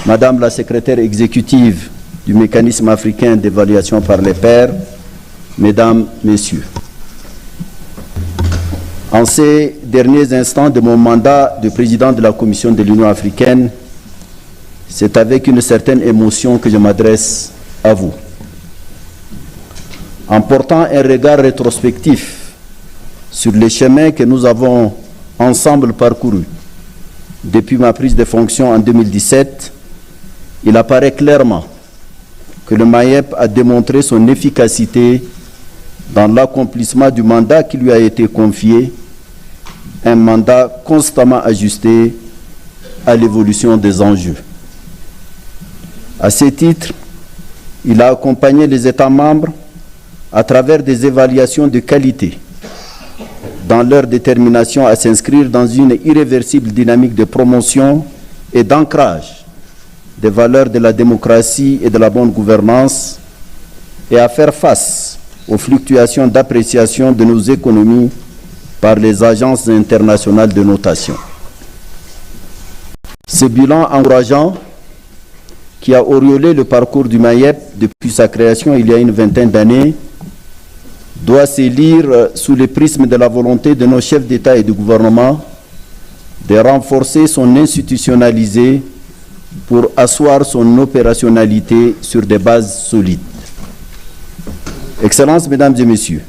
S7: Madame la secrétaire exécutive du mécanisme africain d'évaluation par les pairs, Mesdames, Messieurs. En ces derniers instants de mon mandat de président de la Commission de l'Union africaine, c'est avec une certaine émotion que je m'adresse à vous. En portant un regard rétrospectif sur les chemins que nous avons ensemble parcourus depuis ma prise de fonction en 2017, il apparaît clairement que le Mayep a démontré son efficacité dans l'accomplissement du mandat qui lui a été confié, un mandat constamment ajusté à l'évolution des enjeux. À ce titre, il a accompagné les États membres à travers des évaluations de qualité dans leur détermination à s'inscrire dans une irréversible dynamique de promotion et d'ancrage des valeurs de la démocratie et de la bonne gouvernance et à faire face aux fluctuations d'appréciation de nos économies par les agences internationales de notation. Ce bilan encourageant qui a auréolé le parcours du Mayep depuis sa création il y a une vingtaine d'années doit se lire sous le prisme de la volonté de nos chefs d'État et de gouvernement de renforcer son institutionnalisé pour asseoir son opérationnalité sur des bases solides. Excellences, Mesdames et Messieurs,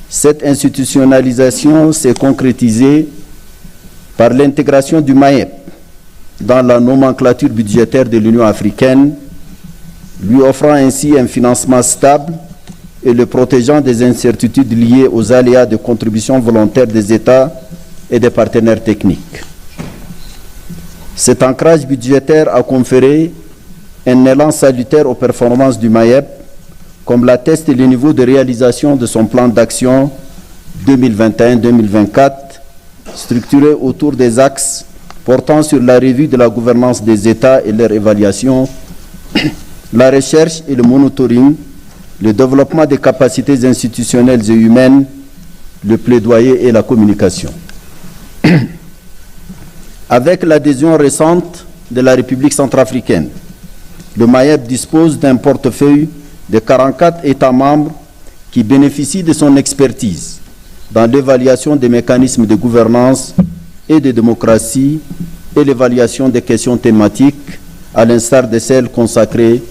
S7: cette institutionnalisation s'est concrétisée par l'intégration du Mayep dans la nomenclature budgétaire de l'Union africaine, lui offrant ainsi un financement stable et le protégeant des incertitudes liées aux aléas de contribution volontaire des États et des partenaires techniques. Cet ancrage budgétaire a conféré un élan salutaire aux performances du Mayep, comme l'atteste le niveau de réalisation de son plan d'action 2021-2024, structuré autour des axes portant sur la revue de la gouvernance des États et leur évaluation, la recherche et le monitoring, le développement des capacités institutionnelles et humaines, le plaidoyer et la communication. Avec l'adhésion récente de la République centrafricaine, le Mayep dispose d'un portefeuille de 44 États membres qui bénéficient de son expertise dans l'évaluation des mécanismes de gouvernance et de démocratie et l'évaluation des questions thématiques, à l'instar de celles consacrées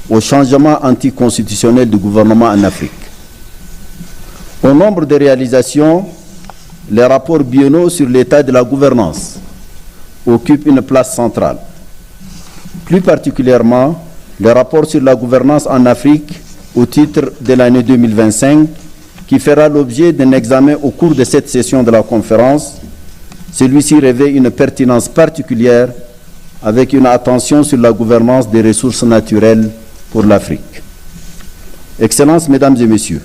S7: au changement anticonstitutionnel du gouvernement en Afrique. Au nombre de réalisations, les rapports biennaux sur l'état de la gouvernance occupent une place centrale. Plus particulièrement, le rapport sur la gouvernance en Afrique au titre de l'année 2025, qui fera l'objet d'un examen au cours de cette session de la conférence. Celui-ci revêt une pertinence particulière avec une attention sur la gouvernance des ressources naturelles pour l'Afrique. Excellences, Mesdames et Messieurs,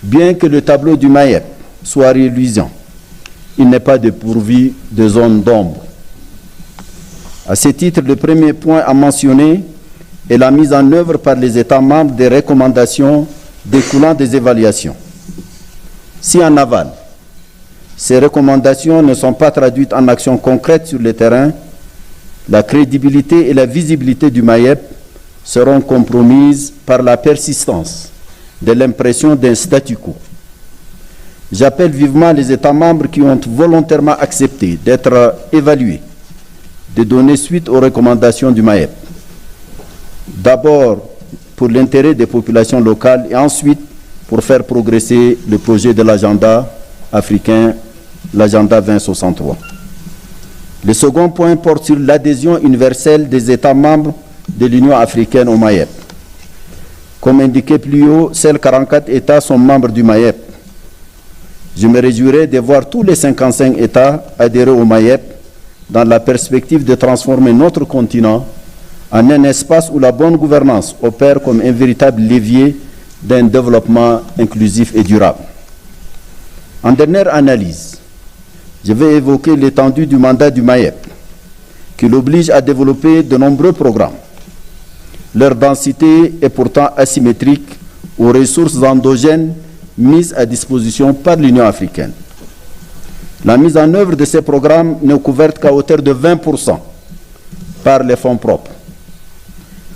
S7: bien que le tableau du Mayep soit reluisant il n'est pas dépourvu de zones d'ombre. À ce titre, le premier point à mentionner est la mise en œuvre par les États membres des recommandations découlant des évaluations. Si en aval, ces recommandations ne sont pas traduites en actions concrètes sur le terrain, la crédibilité et la visibilité du MAEP seront compromises par la persistance de l'impression d'un statu quo. J'appelle vivement les États membres qui ont volontairement accepté d'être évalués de donner suite aux recommandations du MAEP. D'abord pour l'intérêt des populations locales et ensuite pour faire progresser le projet de l'agenda africain, l'agenda 2063. Le second point porte sur l'adhésion universelle des États membres de l'Union africaine au MAEP. Comme indiqué plus haut, seuls 44 États sont membres du MAEP. Je me réjouirai de voir tous les 55 États adhérer au MAEP dans la perspective de transformer notre continent en un espace où la bonne gouvernance opère comme un véritable levier d'un développement inclusif et durable. En dernière analyse, je vais évoquer l'étendue du mandat du MAEP, qui l'oblige à développer de nombreux programmes. Leur densité est pourtant asymétrique aux ressources endogènes mises à disposition par l'Union africaine. La mise en œuvre de ces programmes n'est couverte qu'à hauteur de 20% par les fonds propres.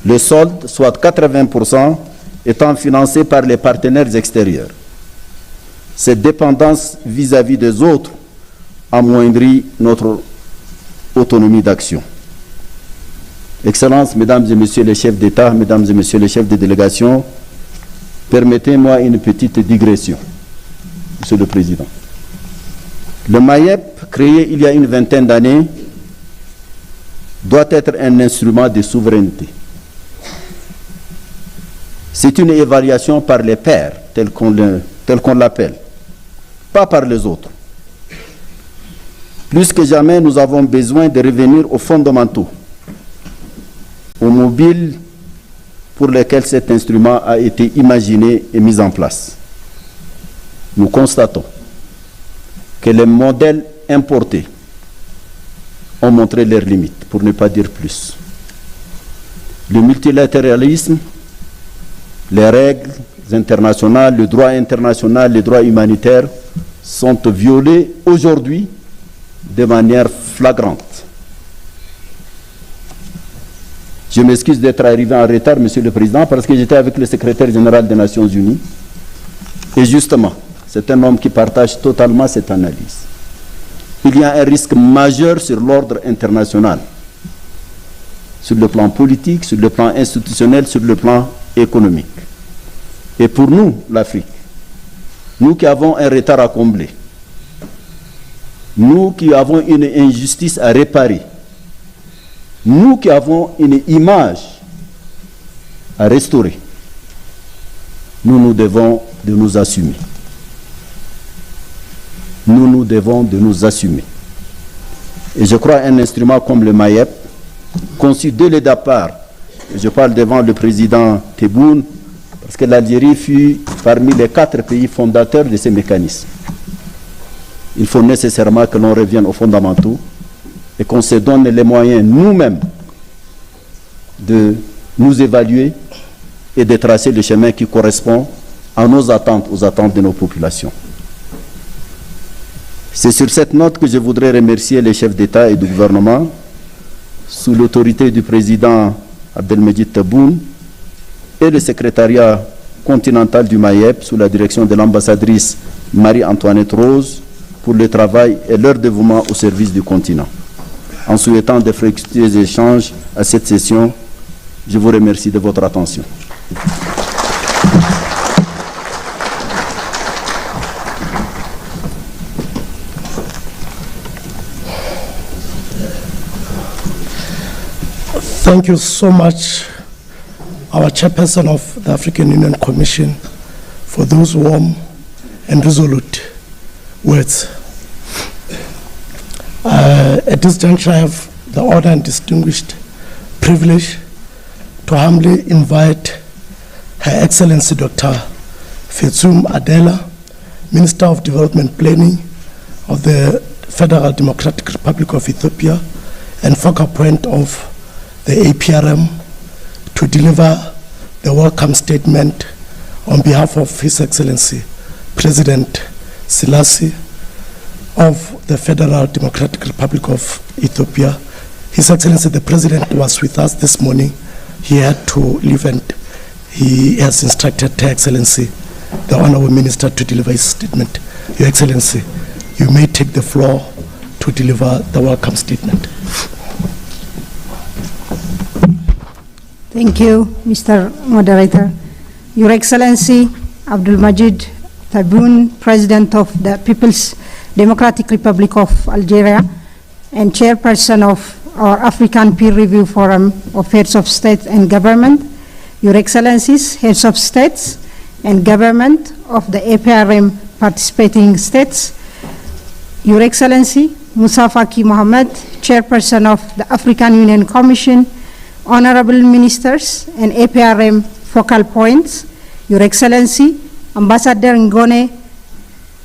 S7: Le solde, soit 80%, étant financé par les partenaires extérieurs. Cette dépendance vis-à-vis des autres amoindrit notre autonomie d'action. Excellences, Mesdames et Messieurs les chefs d'État, Mesdames et Messieurs les chefs de délégation, permettez-moi une petite digression, Monsieur le Président. Le MAEP, créé il y a une vingtaine d'années, doit être un instrument de souveraineté. C'est une évaluation par les pairs, tel qu'on l'appelle, pas par les autres. Plus que jamais, nous avons besoin de revenir aux fondamentaux, aux mobiles pour lesquels cet instrument a été imaginé et mis en place. Nous constatons que les modèles importés ont montré leurs limites, pour ne pas dire plus. Le multilatéralisme, les règles internationales, le droit international, les droits humanitaires sont violés aujourd'hui de manière flagrante. Je m'excuse d'être arrivé en retard, Monsieur le Président, parce que j'étais avec le secrétaire général des Nations Unies. Et justement, c'est un homme qui partage totalement cette analyse. Il y a un risque majeur sur l'ordre international, sur le plan politique, sur le plan institutionnel, sur le plan économique. Et pour nous, l'Afrique, nous qui avons un retard à combler, nous qui avons une injustice à réparer, nous qui avons une image à restaurer, nous devons de nous assumer. Nous devons de nous assumer. Et je crois un instrument comme le MAEP, conçu dès le départ, je parle devant le président Tebboune, parce que l'Algérie fut parmi les 4 pays fondateurs de ces mécanismes. Il faut nécessairement que l'on revienne aux fondamentaux et qu'on se donne les moyens nous-mêmes de nous évaluer et de tracer le chemin qui correspond à nos attentes, aux attentes de nos populations. C'est sur cette note que je voudrais remercier les chefs d'État et de gouvernement, sous l'autorité du président Abdelmejid Tebboune et le secrétariat continental du MAEP, sous la direction de l'ambassadrice Marie-Antoinette Rose, pour le travail et leur dévouement au service du continent. En souhaitant de fructueux échanges à cette session, je vous remercie de votre attention.
S5: Thank you so much, our chairperson of the African Union Commission, for those warm and resolute words. At this juncture, I have the honor and distinguished privilege to humbly invite Her Excellency Dr. Fetsum Adela, Minister of Development Planning of the Federal Democratic Republic of Ethiopia and focal point of the APRM to deliver the welcome statement on behalf of His Excellency President Selassie of the Federal Democratic Republic of Ethiopia. His Excellency the President was with us this morning. He had to leave and he has instructed Her Excellency the Honorable Minister to deliver his statement. Your Excellency, you may take the floor to deliver the welcome statement.
S4: Thank you, Mr. Moderator. Your Excellency, Abdul Majid Tebboune, President of the People's Democratic Republic of Algeria and Chairperson of our African Peer Review Forum of Heads of State and Government, Your Excellencies, Heads of States and Government of the APRM participating states, Your Excellency, Musa Faki Mohammed, Chairperson of the African Union Commission, Honorable Ministers and APRM focal points, Your Excellency, Ambassador Ngone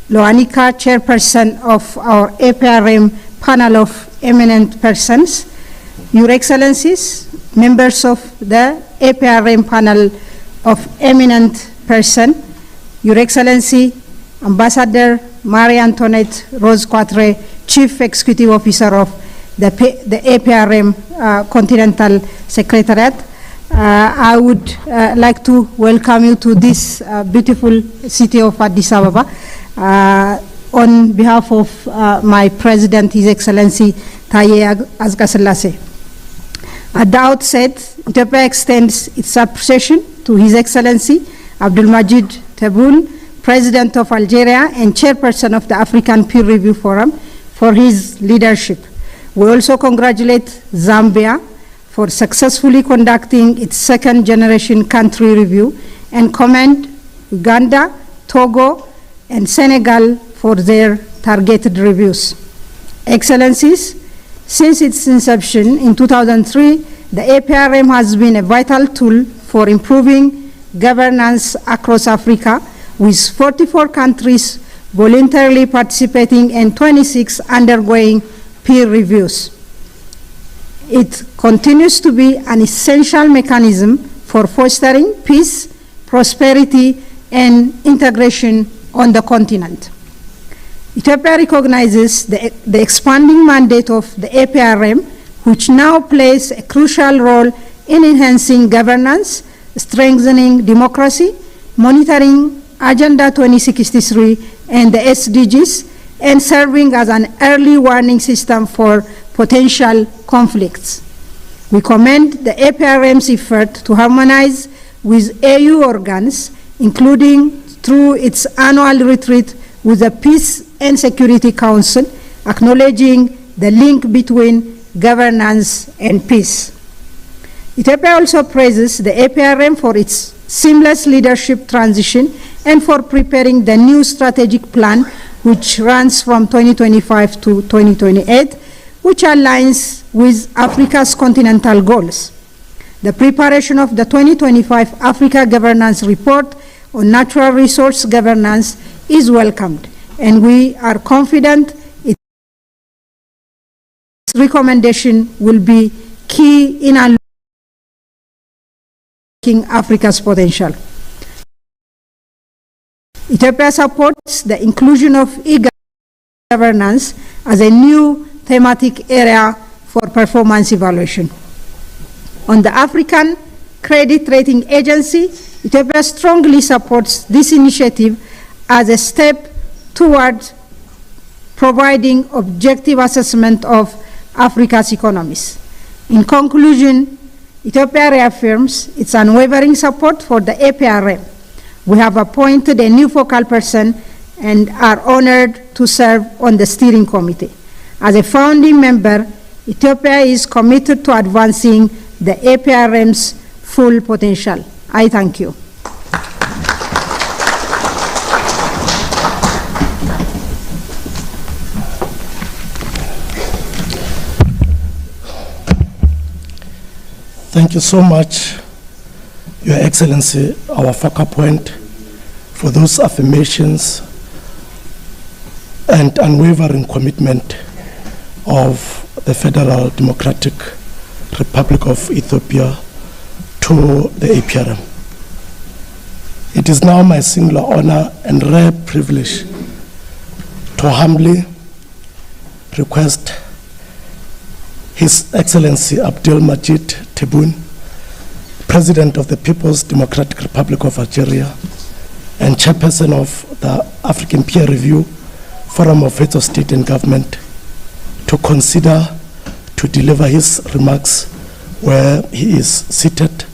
S4: Loanika, Chairperson of our APRM panel of eminent persons, Your Excellencies, members of the APRM panel of eminent person, Your Excellency, Ambassador Marie Antoinette Rose Quatre, Chief Executive Officer of the APRM Continental Secretariat. I would like to welcome you to this beautiful city of Addis Ababa on behalf of my President, His Excellency Taye Asgaselassie. At the outset, Ethiopia extends its appreciation to His Excellency Abdul Majid Tebboune, President of Algeria and Chairperson of the African Peer Review Forum, for his leadership. We also congratulate Zambia for successfully conducting its second-generation country review and commend Uganda, Togo, and Senegal for their targeted reviews. Excellencies, since its inception in 2003, the APRM has been a vital tool for improving governance across Africa, with 44 countries voluntarily participating and 26 undergoing peer reviews. It continues to be an essential mechanism for fostering peace, prosperity, and integration on the continent. Ethiopia recognizes the expanding mandate of the APRM, which now plays a crucial role in enhancing governance, strengthening democracy, monitoring Agenda 2063 and the SDGs, and serving as an early warning system for potential conflicts. We commend the APRM's effort to harmonize with AU organs, including through its annual retreat with the Peace and Security Council, acknowledging the link between governance and peace. Ethiopia also praises the APRM for its seamless leadership transition and for preparing the new strategic plan, which runs from 2025 to 2028, which aligns with Africa's continental goals. The preparation of the 2025 Africa Governance Report on natural resource governance is welcomed, and we are confident its recommendation will be key in unlocking Africa's potential. Ethiopia supports the inclusion of e-governance as a new thematic area for performance evaluation. On the African Credit Rating Agency, Ethiopia strongly supports this initiative as a step toward providing objective assessment of Africa's economies. In conclusion, Ethiopia reaffirms its unwavering support for the APRM. We have appointed a new focal person and are honored to serve on the steering committee. As a founding member, Ethiopia is committed to advancing the APRM's full potential. I thank you.
S5: Thank you so much, Your Excellency, our focal point, for those affirmations and unwavering commitment of the Federal Democratic Republic of Ethiopia to the APRM. It is now my singular honor and rare privilege to humbly request His Excellency Abdel Majid Tebboune, President of the People's Democratic Republic of Algeria and Chairperson of the African Peer Review Forum of Heads of State and Government, to consider to deliver his remarks where he is seated,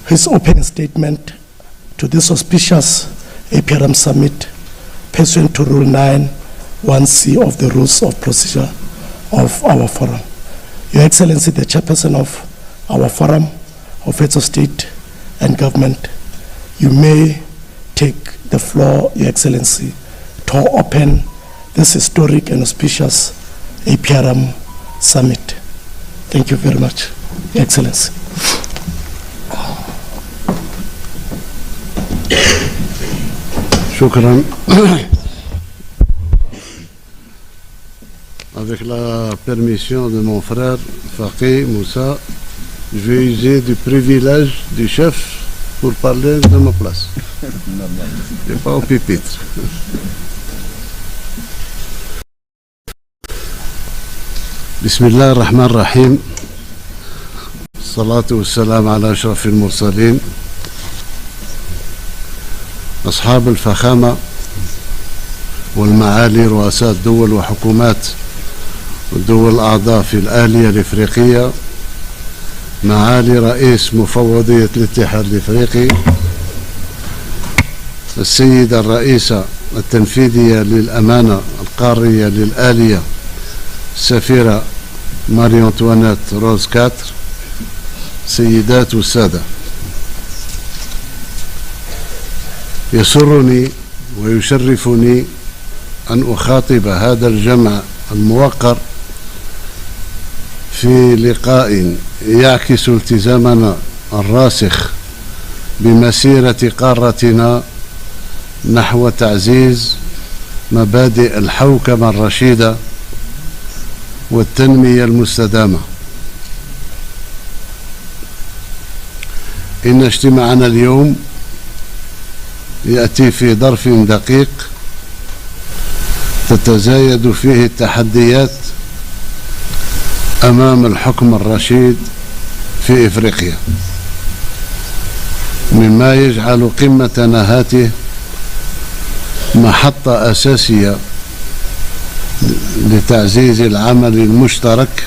S5: his opening statement to this auspicious APRM summit pursuant to Rule 9(1)(c) of the Rules of Procedure of our forum. Your Excellency, the Chairperson of our Forum of Heads of State and Government, you may take the floor, Your Excellency, to open this historic and auspicious APRM summit. Thank you very much, Your Excellency.
S8: Shukran. Avec la permission de mon frère Faqih Moussa, je vais user du privilège du chef pour parler de ma place. Et pas au pupitre. بسم الله الرحمن الرحيم. الصلاة والسلام على أشرف المرسلين أصحاب الفخامة والمعالي رؤساء الدول وحكومات والدول الأعضاء في الآلية الإفريقية، معالي رئيس مفوضية الاتحاد الإفريقي، السيدة الرئيسة التنفيذية للأمانة القارية للآلية السفيرة ماري أنطوانيت روز كاتر، سيدات والسادة، يسرني ويشرفني أن أخاطب هذا الجمع الموقر في لقاء يعكس التزامنا الراسخ بمسيرة قارتنا نحو تعزيز مبادئ الحوكمة الرشيدة والتنمية المستدامة. إن اجتماعنا اليوم يأتي في ظرف دقيق تتزايد فيه التحديات أمام الحكم الرشيد في إفريقيا، مما يجعل قمة هاته محطة أساسية لتعزيز العمل المشترك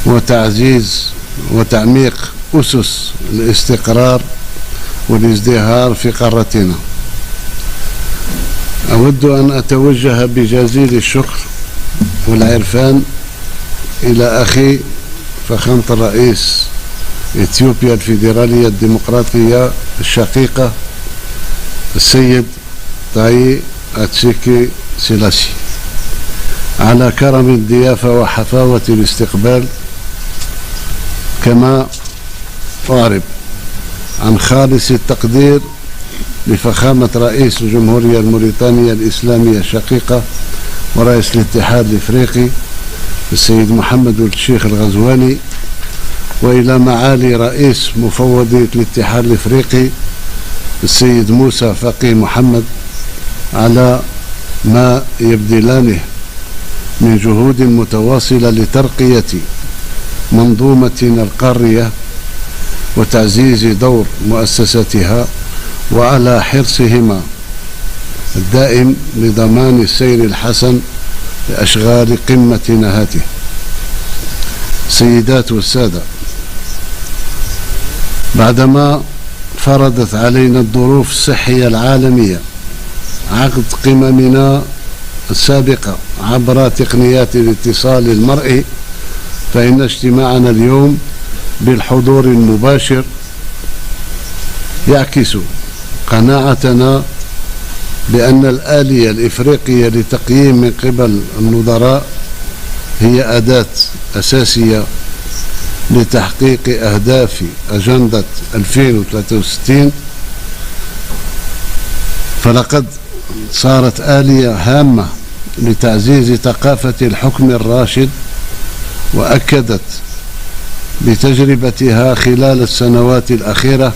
S8: وتعزيز وتعميق أسس الاستقرار والازدهار في قارتنا. أود أن أتوجه بجزيل الشكر والعرفان إلى أخي فخامة الرئيس إثيوبيا الفيدرالية الديمقراطية الشقيقة السيد تاي أتسيكي سيلاسي على كرم الضيافة وحفاوة الاستقبال، كما أعرب عن خالص التقدير لفخامة رئيس الجمهورية الموريتانية الإسلامية الشقيقة ورئيس الاتحاد الإفريقي السيد محمد الشيخ الغزواني، وإلى معالي رئيس مفوضية الاتحاد الإفريقي السيد موسى فقيه محمد على ما يبذلانه من جهود متواصلة لترقية منظومتنا القارية وتعزيز دور مؤسساتها، وعلى حرصهما الدائم لضمان السير الحسن لأشغال قمة نهاته. سيدات والسادة، بعدما فرضت علينا الظروف الصحية العالمية عقد قممنا السابقة عبر تقنيات الاتصال المرئي، فإن اجتماعنا اليوم بالحضور المباشر يعكس قناعتنا بأن الآلية الإفريقية لتقييم من قبل النظراء هي أداة أساسية لتحقيق أهداف أجندة 2063. فلقد صارت آلية هامة لتعزيز ثقافة الحكم الراشد، وأكدت بتجربتها خلال السنوات الأخيرة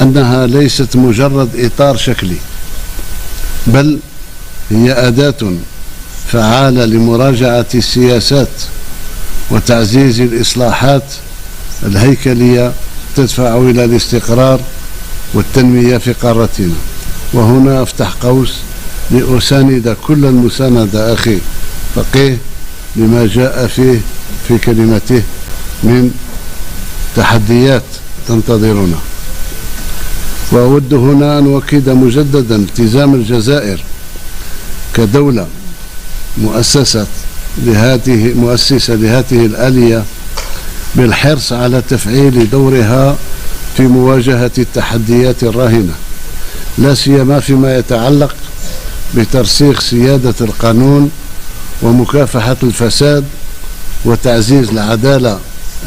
S8: أنها ليست مجرد إطار شكلي، بل هي أداة فعالة لمراجعة السياسات وتعزيز الإصلاحات الهيكلية تدفع إلى الاستقرار والتنمية في قارتنا. وهنا أفتح قوس لأساند كل المساندة أخي فقيه لما جاء فيه في كلمته من تحديات تنتظرنا. وأود هنا أن أؤكد مجددا التزام الجزائر كدولة مؤسسة لهذه الآلية بالحرص على تفعيل دورها في مواجهة التحديات الراهنة، لا سيما فيما يتعلق بترسيخ سيادة القانون ومكافحة الفساد وتعزيز العدالة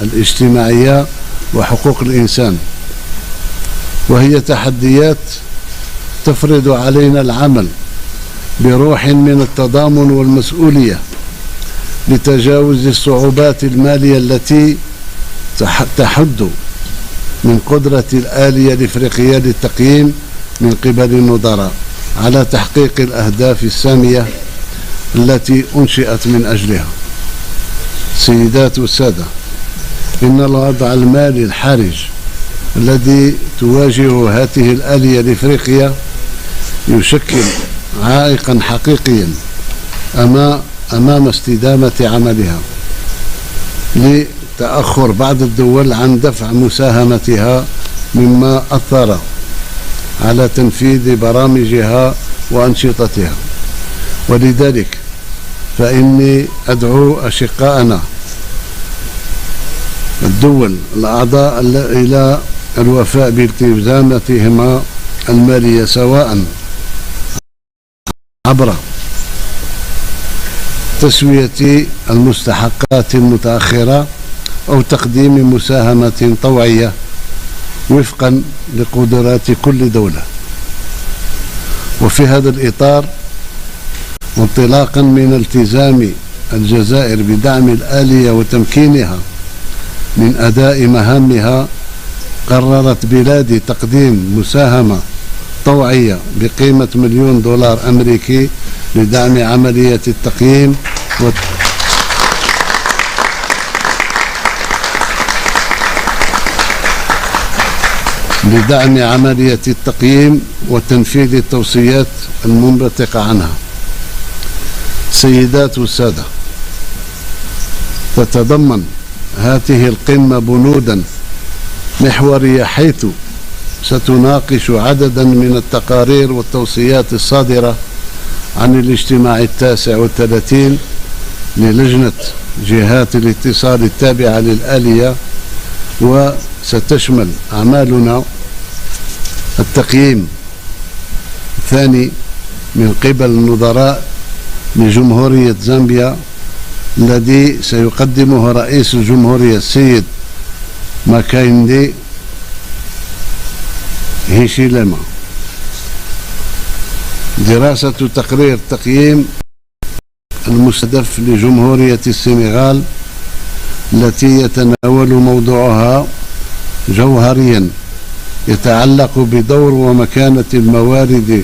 S8: الاجتماعية وحقوق الإنسان. وهي تحديات تفرض علينا العمل بروح من التضامن والمسؤولية لتجاوز الصعوبات المالية التي تحد من قدرة الآلية الإفريقية للتقييم من قبل النظراء على تحقيق الأهداف السامية التي أنشئت من أجلها. سيدات والسادة، إن الوضع المالي الحرج الذي تواجه هذه الآلية الإفريقية يشكل عائقا حقيقيا أمام استدامة عملها، لتأخر بعض الدول عن دفع مساهمتها، مما أثر على تنفيذ برامجها وأنشطتها. ولذلك فإني أدعو أشقائنا الدول الأعضاء إلى الوفاء بالتزاماتهما المالية، سواء عبر تسوية المستحقات المتأخرة أو تقديم مساهمة طوعية وفقا لقدرات كل دولة. وفي هذا الإطار، وانطلاقا من التزام الجزائر بدعم الآلية وتمكينها من أداء مهامها، قررت بلادي تقديم مساهمة طوعية بقيمة $1,000,000 أمريكي لدعم عملية التقييم وتنفيذ التوصيات المنبثقة عنها. سيدات والسادة، تتضمن هذه القمة بنودا محورية، حيث ستناقش عددا من التقارير والتوصيات الصادرة عن الاجتماع 39 للجنة جهات الاتصال التابعة للآلية. وستشمل أعمالنا التقييم الثاني من قبل النظراء لجمهورية زامبيا، الذي سيقدمه رئيس الجمهورية السيد ماكايندي هيشيلما. دراسة تقرير تقييم المستهدف لجمهورية السنغال، التي يتناول موضوعها جوهريا يتعلق بدور ومكانة الموارد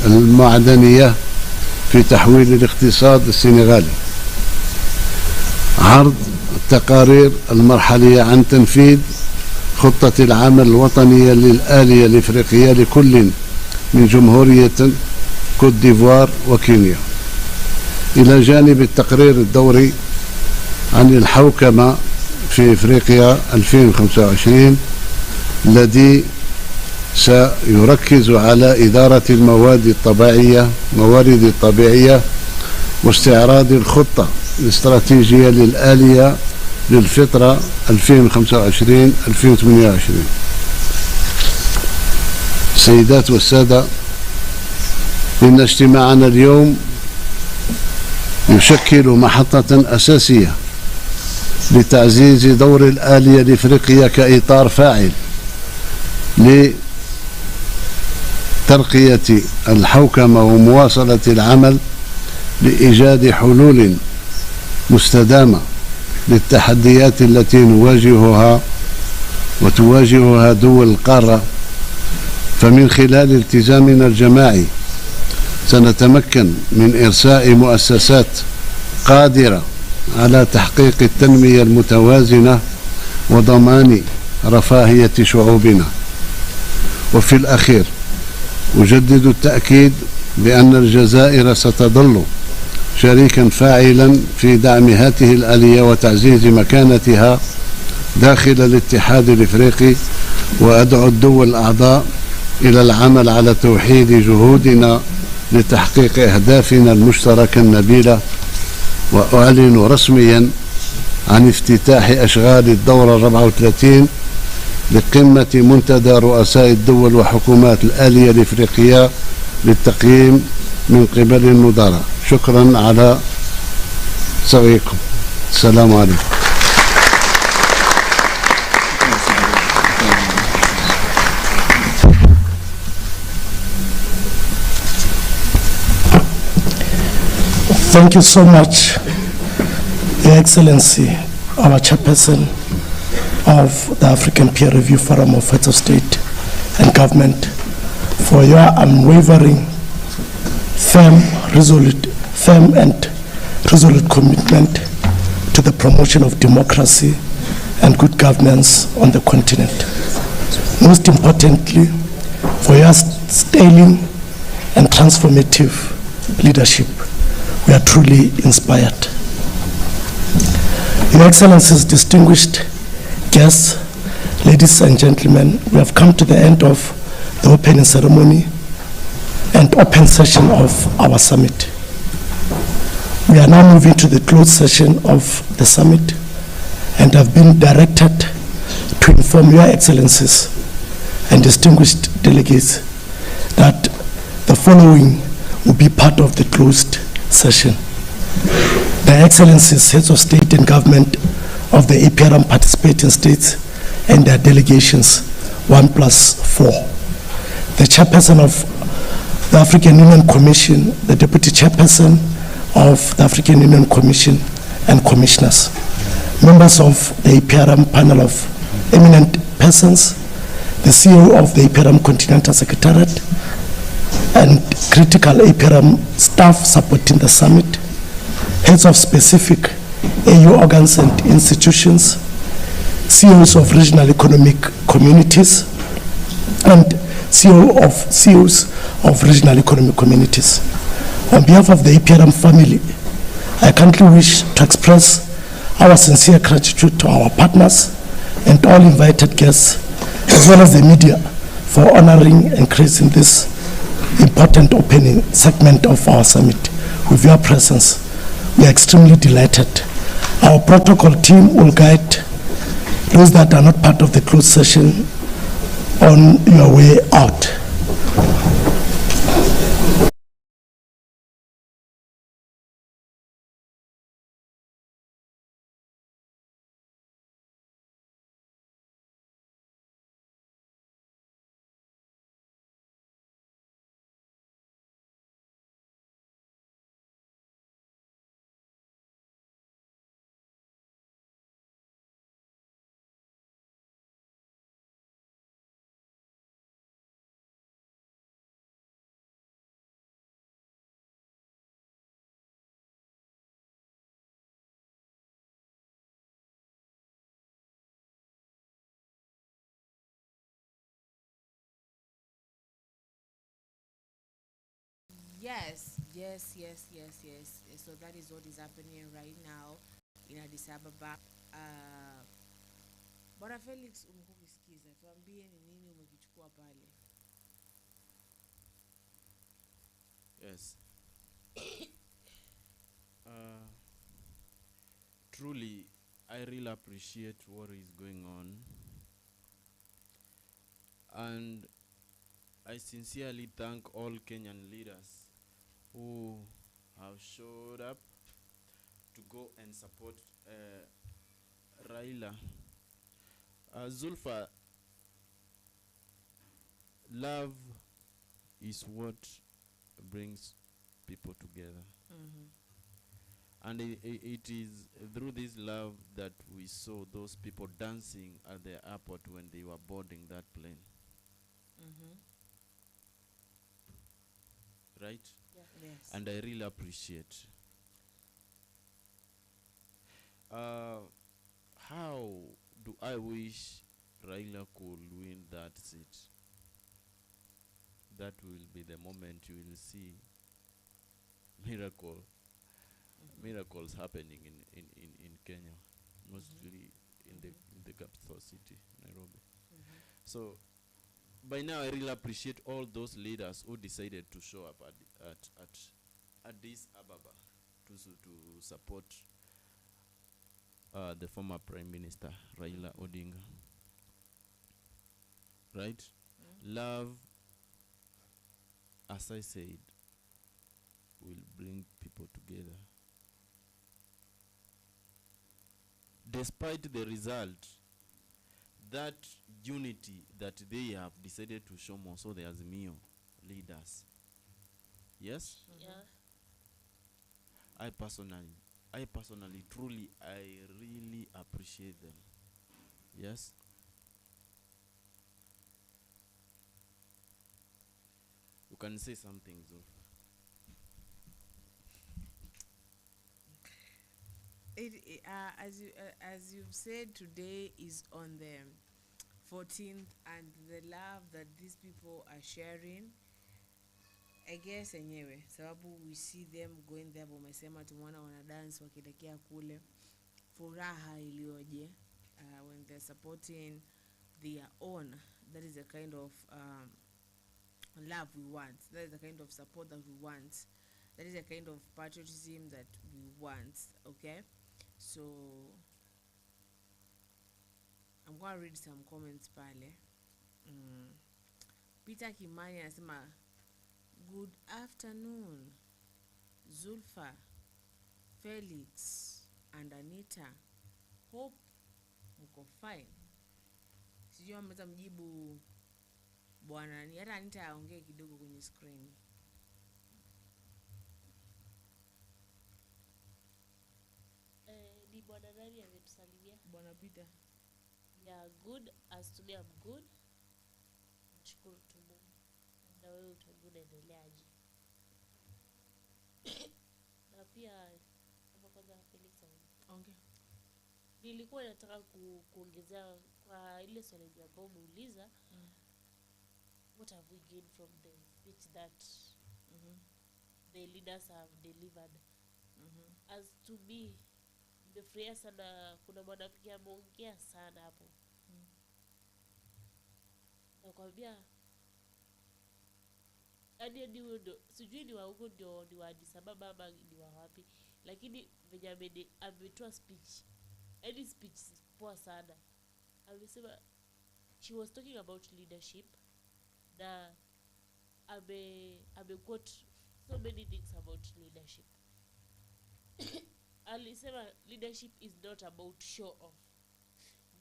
S8: المعدنية في تحويل الاقتصاد السنغالي. عرض التقارير المرحلية عن تنفيذ خطة العمل الوطنية للآلية الإفريقية لكل من جمهورية كوت ديفوار وكينيا، إلى جانب التقرير الدوري عن الحوكمة في إفريقيا 2025، الذي سيركز على إدارة الموارد الطبيعية واستعراض الخطة الاستراتيجية للآلية للفترة 2025-2028. سيدات والسادة، إن اجتماعنا اليوم يشكل محطة أساسية لتعزيز دور الآلية الإفريقية كإطار فاعل ترقية الحوكمة ومواصلة العمل لإيجاد حلول مستدامة للتحديات التي نواجهها وتواجهها دول القارة. فمن خلال التزامنا الجماعي سنتمكن من إرساء مؤسسات قادرة على تحقيق التنمية المتوازنة وضمان رفاهية شعوبنا. وفي الأخير أجدد التأكيد بأن الجزائر ستظل شريكا فاعلا في دعم هذه الآلية وتعزيز مكانتها داخل الاتحاد الإفريقي، وأدعو الدول الأعضاء إلى العمل على توحيد جهودنا لتحقيق أهدافنا المشتركة النبيلة. وأعلن رسميا عن افتتاح أشغال الدورة 34 لقمة منتدى رؤساء الدول وحكومات الآلية الإفريقية للتقييم من قبل النظراء. شكرا على سعيكم. السلام عليكم.
S5: Thank you so much, Your Excellency, our chairperson of the African Peer Review Forum of Heads of State and Government, for your unwavering, firm and resolute commitment to the promotion of democracy and good governance on the continent. Most importantly, for your sterling and transformative leadership. We are truly inspired. Your Excellencies, distinguished guests, ladies and gentlemen, we have come to the end of the opening ceremony and open session of our summit. We are now moving to the closed session of the summit and have been directed to inform Your Excellencies and distinguished delegates that the following will be part of the closed session. The Excellencies, Heads of State and Government of the APRM participating states and their delegations, 1+4. The Chairperson of the African Union Commission, the Deputy Chairperson of the African Union Commission and Commissioners, members of the APRM panel of eminent persons, the CEO of the APRM Continental Secretariat, and critical APRM staff supporting the summit, heads of specific AU organs and institutions, CEOs of regional economic communities, and CEOs of regional economic communities. On behalf of the APRM family, I kindly wish to express our sincere gratitude to our partners and all invited guests, as well as the media, for honoring and gracing this important opening segment of our summit with your presence. We are extremely delighted. Our protocol team will guide those that are not part of the closed session on your way out.
S1: Yes. So that is what is happening right now in Addis Ababa. Bwana Felix, umekuwa ukisikiza, tuambie ni nini umekichukua pale.
S2: Yes. Truly, I really appreciate what is going on. And I sincerely thank all Kenyan leaders who have showed up to go and support Raila. Zulfa, love is what brings people together.
S1: Mhm.
S2: And it is through this love that we saw those people dancing at the airport when they were boarding that plane.
S1: Mhm.
S2: Right?
S1: Yes.
S2: And I really appreciate. How do I wish Raila could win that seat? That will be the moment you will see miracles happening in Kenya, mostly in the capital city, Nairobi. So by now I really appreciate all those leaders who decided to show up at Addis Ababa to support the former Prime Minister Raila Odinga. Right? Love, as I said, will bring people together. Despite the result, that unity that they have decided to show more so the Azimio leaders. Yes?
S3: Yeah.
S2: I personally, truly, I really appreciate them. Yes? You can say something, Zulfa.
S1: As you've said, today is on the 14th, and the love that these people are sharing, I guess enyewe sababu we see them going there, wamesema tumeona wana dance wakielekea kule, furaha iliyoje when they're supporting their own. That is the kind of love we want. That is the kind of support that we want. That is the kind of patriotism that we want. Okay, so I'm going to read some comments pale. Peter Kimani anasema good afternoon Zulfa, Felix and Anita, hope mko fine. Sijui ameweza mjibu bwana ni hata Anita aongee kidogo kwenye screen.
S3: Ni bwana nani ametusalimia?
S1: Bwana Peter.
S3: Yeah, good. As to me, I'm good. Nashukuru tu Mungu. Na wewe utakuwa unaendeleaje? Na pia kama kwanza Felix
S1: Okay.
S3: nilikuwa nataka kuongezea kwa ile swali ambayo umeuliza. What have we gained from the speech that the leaders have delivered? As to me, nimefurahia sana, kuna mwanamke ameongea sana hapo. Nakwambia hadi ndio sijui ni wa huko ndio ni wa Addis Ababa ama ni wa wapi, lakini venye ametoa speech, any speech poa sana. Amesema she was talking about leadership na quote so many things about leadership. Alisema leadership is not about show off.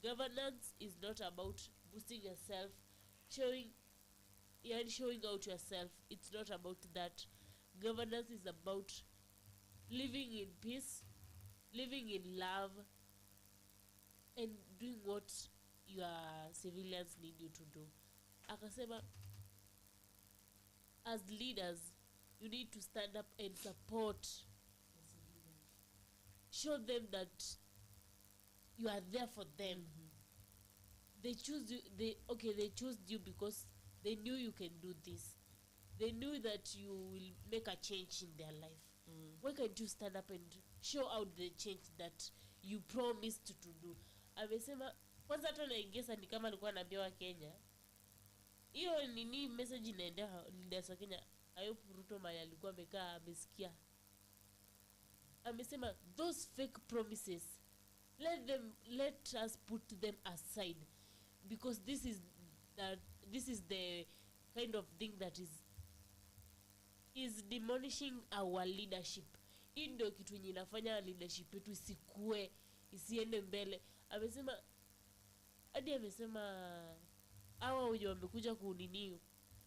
S3: Governance is not about boosting yourself, showing out yourself. It's not about that. Governance is about living in peace, living in love, and doing what your civilians need you to do. Akasema as leaders you need to stand up and support, show them that you are there for them. They choose you, they chose you because they knew you can do this. They knew that you will make a change in their life. Why can't you stand up and show out the change that you promised to do? Amesema kwanza hata naingesa ni kama alikuwa anaambia wa Kenya. Hiyo nini message inaenda leaders wa Kenya. Ayopu Ruto mali alikuwa amekaa amesikia. Amesema those fake promises, let us put them aside, because this is the kind of thing that is demolishing our leadership. Hii ndio kitu yenye inafanya leadership yetu isikue, isiende mbele. Amesema hadi amesema hawa wenye wamekuja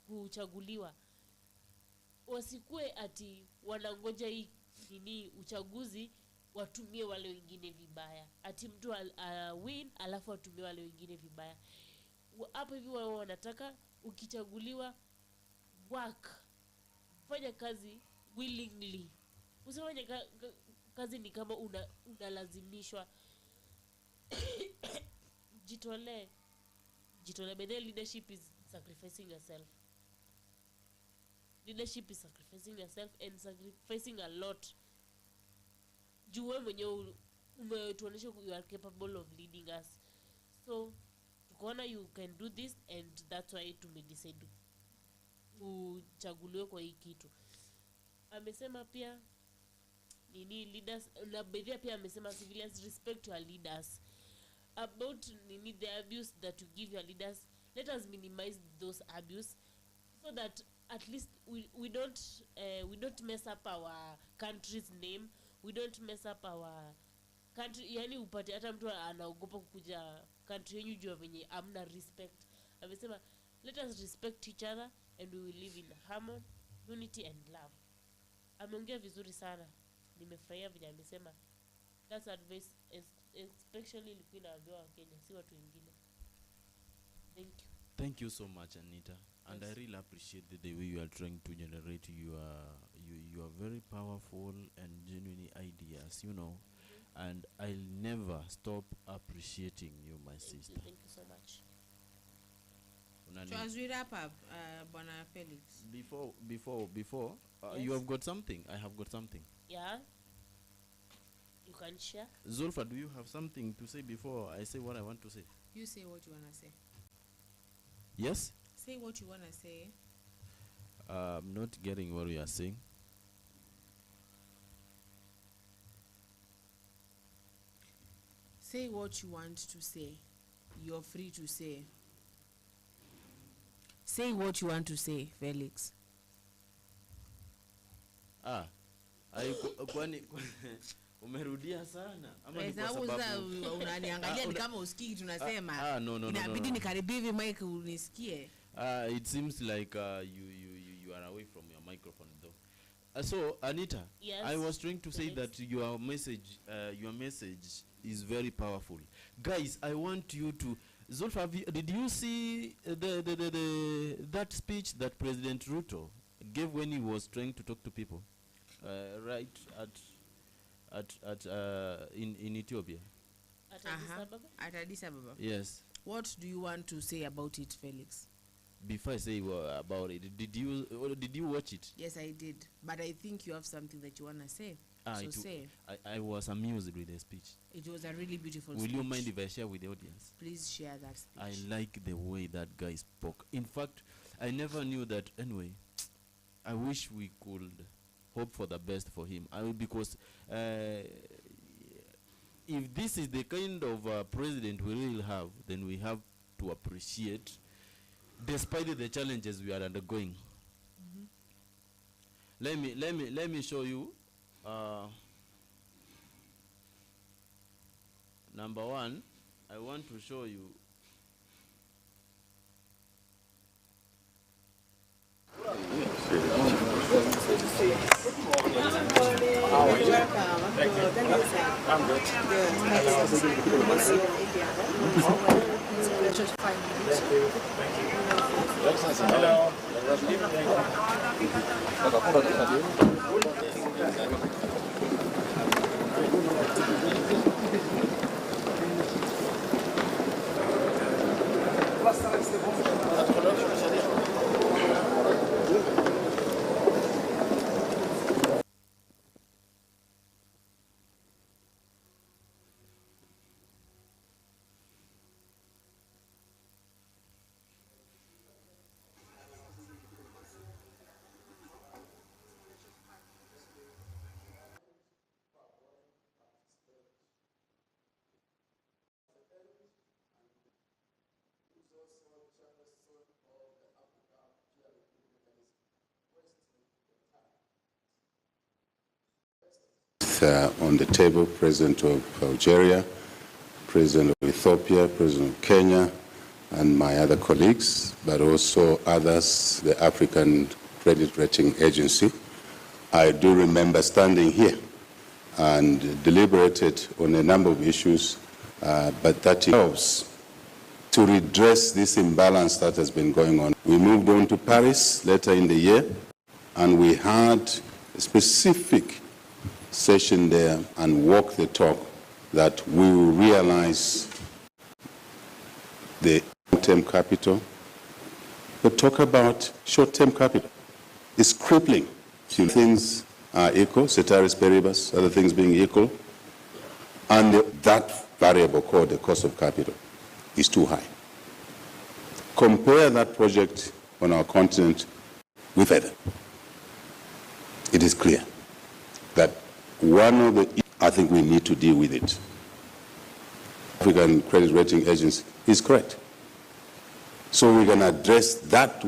S3: kuchaguliwa wasikue ati wanangoja hii nini uchaguzi watumie wale wengine vibaya, ati mtu win alafu watumie wale wengine vibaya. Hapo hivi wao wanataka ukichaguliwa work, fanya kazi willingly. Usifanye kazi ni kama unalazimishwa. Jitole. But leadership is sacrificing yourself. Leadership is sacrificing yourself and sacrificing a lot. Juwe mwenye umetuonesha you are capable of leading us. So tukaona you can do this, and that's why tumedecide uchaguliwe kwa hii kitu. Amesema pia nini leaders, na bedhia pia amesema civilians respect your leaders. About nini the abuse that you give your leaders, let us minimize those abuse so that at least we don't mess up our country's name, we don't mess up our country. Yani upate hata mtu anaogopa kukuja country yenu juu venye amna respect. Amesema let us respect each other and we will live in harmony, unity and love. Ameongea vizuri sana, nimefurahia vile amesema. That's advice especially ilikuwa inaambiwa Wakenya, si watu wengine.
S2: Thank you so much, Anita. And I really appreciate the way you are trying to generate your very powerful and genuine ideas, you know. And I'll never stop appreciating you, my sister.
S3: Thank you so much.
S1: So as we wrap up, Bwana Felix.
S2: Before,
S3: Yes.
S2: you have got something. I have got something.
S3: Yeah. You can share.
S2: Zulfa, do you have something to say before I say what I want to say?
S1: You say what you want to say.
S2: Yes?
S1: Say what you want to say.
S2: I'm not getting what you are saying.
S1: Say what you want to say. You're free to say. Say what you want to say, Felix.
S2: Kwani umerudia sana ama ni kwa sababu
S1: unaniangalia ni kama usikii tunasema.
S2: No.
S1: Inabidi nikaribie hivi mic unisikie.
S2: It seems like you are away from your microphone though. So Anita,
S3: Yes.
S2: I was trying to say
S3: Yes.
S2: that your message is very powerful. Guys, I want you to Zulfa, did you see that speech that President Ruto gave when he was trying to talk to people, right in Ethiopia?
S3: At Addis Ababa?
S1: At Addis Ababa.
S2: Yes.
S1: What do you want to say about it, Felix?
S2: Before I say about it, did you watch it?
S1: Yes, I did. But I think you have something that you want to say. So say.
S2: I was amused with the speech.
S1: It was a really beautiful
S2: Will
S1: speech.
S2: you mind if I share with the audience?
S1: Please share that speech.
S2: I like the way that guy spoke. In fact, I never knew that. Anyway, I wish we could hope for the best for him. Because if this is the kind of president we will have, then we have to appreciate, despite the challenges we are undergoing. Let me show you. Number one, I want to show you.
S9: On the table, President of Algeria, President of Ethiopia, President of Kenya, and my other colleagues, but also others, the African credit rating agency. I do remember standing here and deliberated on a number of issues, but that helps to redress this imbalance that has been going on. We moved on to Paris later in the year, and we had a specific session there and walk the talk that we will realize the long-term capital, but talk about short-term capital. It's crippling. Things are equal, ceteris paribus, other things being equal, and that variable called the cost of capital is too high. Compare that project on our continent with other. It is clear that one of the, I think we need to deal with it. African Credit Rating Agency is correct. So we're going to address that.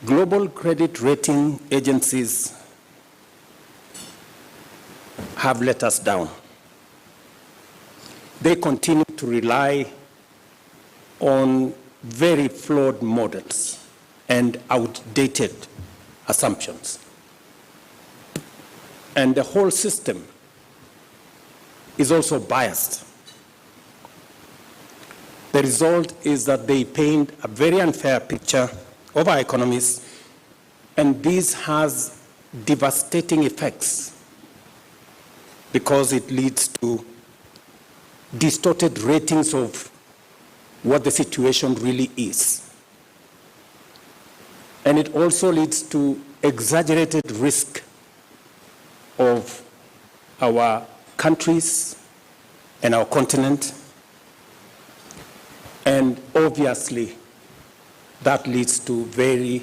S10: Global credit rating agencies have let us down. They continue to rely on very flawed models and outdated assumptions. And the whole system is also biased. The result is that they paint a very unfair picture of our economies, and this has devastating effects because it leads to distorted ratings of what the situation really is. And it also leads to exaggerated risk of our countries and our continent, and obviously that leads to very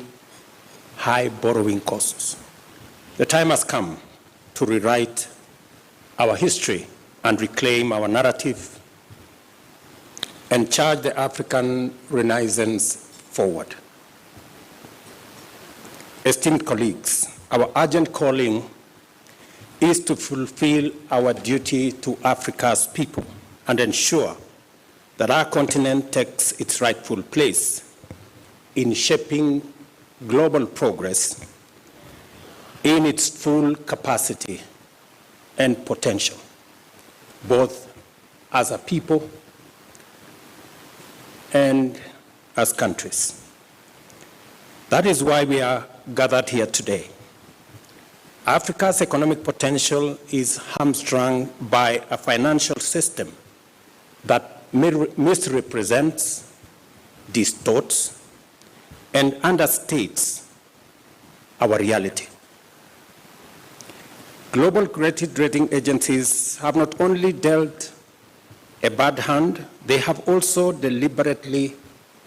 S10: high borrowing costs. The time has come to rewrite our history and reclaim our narrative and charge the African Renaissance forward. Esteemed colleagues, our urgent calling is to fulfill our duty to Africa's people and ensure that our continent takes its rightful place in shaping global progress in its full capacity and potential, both as a people and as countries. That is why we are gathered here today. Africa's economic potential is hamstrung by a financial system that misrepresents, distorts, and understates our reality. Global credit rating agencies have not only dealt a bad hand, they have also deliberately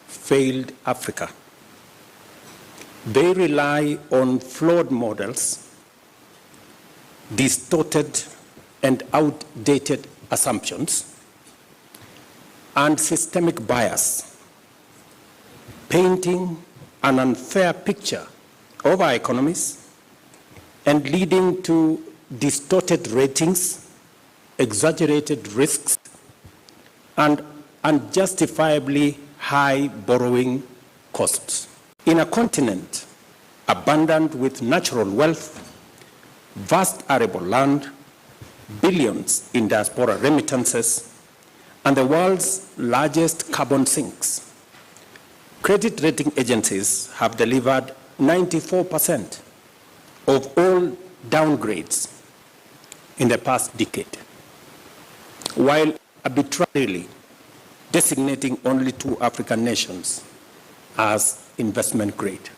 S10: failed Africa. They rely on flawed models, distorted and outdated assumptions, and systemic bias, painting an unfair picture of our economies and leading to distorted ratings, exaggerated risks, and unjustifiably high borrowing costs. In a continent abundant with natural wealth, vast arable land, billions in diaspora remittances, and the world's largest carbon sinks, credit rating agencies have delivered 94% of all downgrades in the past decade, while arbitrarily designating only 2 African nations as investment grade.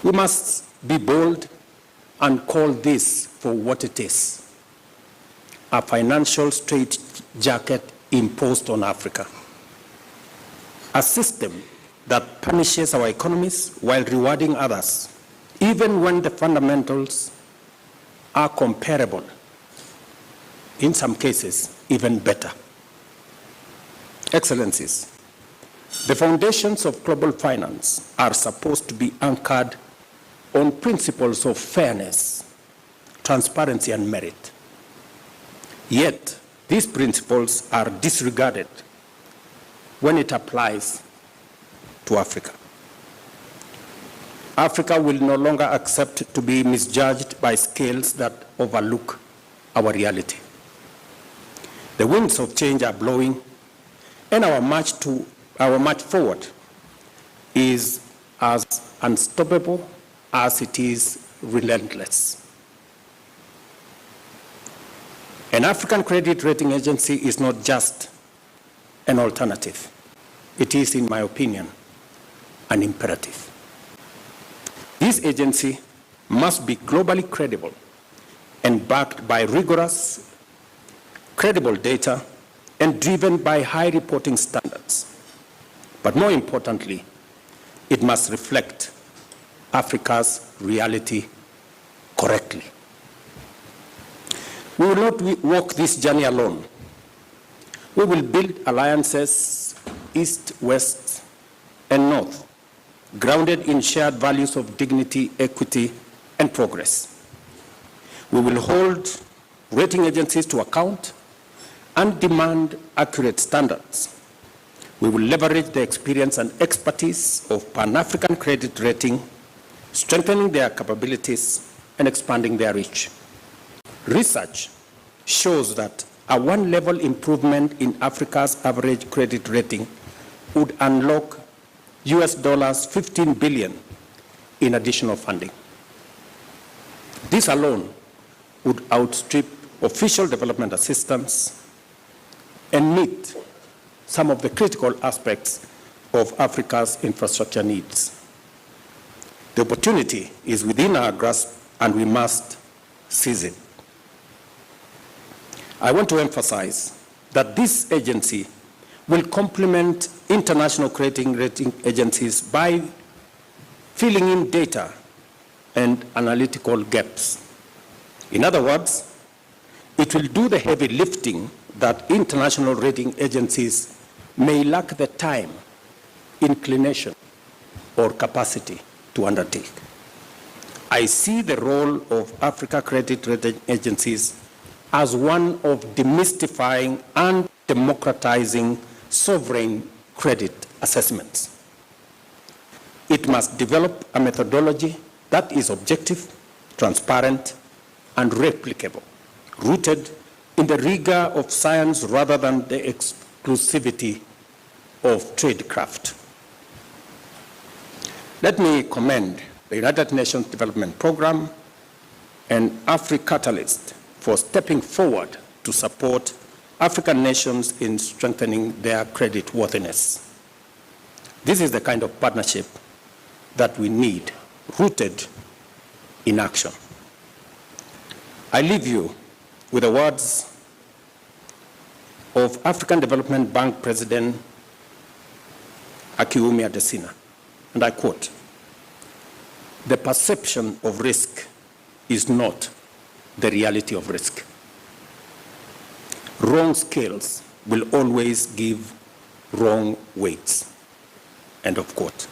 S10: We must be bold and call this for what it is: a financial straitjacket imposed on Africa. A system that punishes our economies while rewarding others, even when the fundamentals are comparable, in some cases even better. Excellencies, the foundations of global finance are supposed to be anchored on principles of fairness, transparency, and merit. Yet, these principles are disregarded when it applies to Africa. Africa will no longer accept to be misjudged by scales that overlook our reality. The winds of change are blowing, and our march forward is as unstoppable as it is relentless. An African credit rating agency is not just an alternative. It is, in my opinion, an imperative. This agency must be globally credible and backed by rigorous, credible data and driven by high reporting standards. But more importantly, it must reflect Africa's reality correctly. We will not walk this journey alone. We will build alliances east, west, and north, grounded in shared values of dignity, equity, and progress. We will hold rating agencies to account and demand accurate standards. We will leverage the experience and expertise of Pan-African credit rating, strengthening their capabilities and expanding their reach. Research shows that a one-level improvement in Africa's average credit rating would unlock US dollars 15 billion in additional funding. This alone would outstrip official development assistance and meet some of the critical aspects of Africa's infrastructure needs. The opportunity is within our grasp, and we must seize it. I want to emphasize that this agency will complement international credit rating agencies by filling in data and analytical gaps. In other words, it will do the heavy lifting that international rating agencies may lack the time, inclination, or capacity to undertake. I see the role of Africa credit rating agencies as one of demystifying and democratizing sovereign credit assessments. It must develop a methodology that is objective, transparent, and replicable, rooted in the rigor of science rather than the exclusivity of tradecraft. Let me commend the United Nations Development Programme and AfriCatalyst for stepping forward to support African nations in strengthening their credit worthiness. This is the kind of partnership that we need, rooted in action. I leave you with the words of African Development Bank President Akiwumi Adesina, and I quote, "The perception of risk is not the reality of risk. Wrong scales will always give wrong weights." End of quote.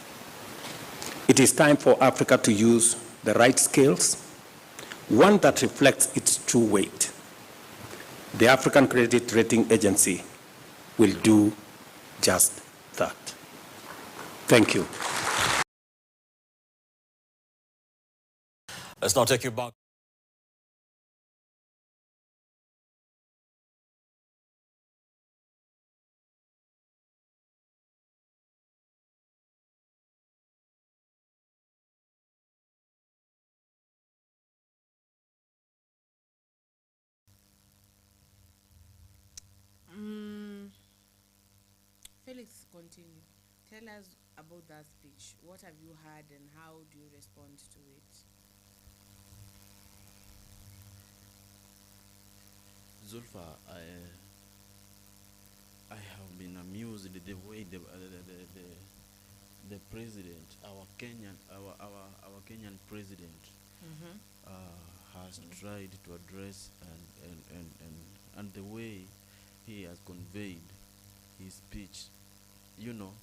S10: It is time for Africa to use the right scales, one that reflects its true weight. The African Credit Rating Agency will do just that. Thank you.
S11: Let's now take you back.
S1: Felix, continue. Tell us about that speech. What have you heard and how do you respond to it?
S2: Zulfa, I have been amused the way the president, our Kenyan president, has tried to address and the way he has conveyed his speech. You know,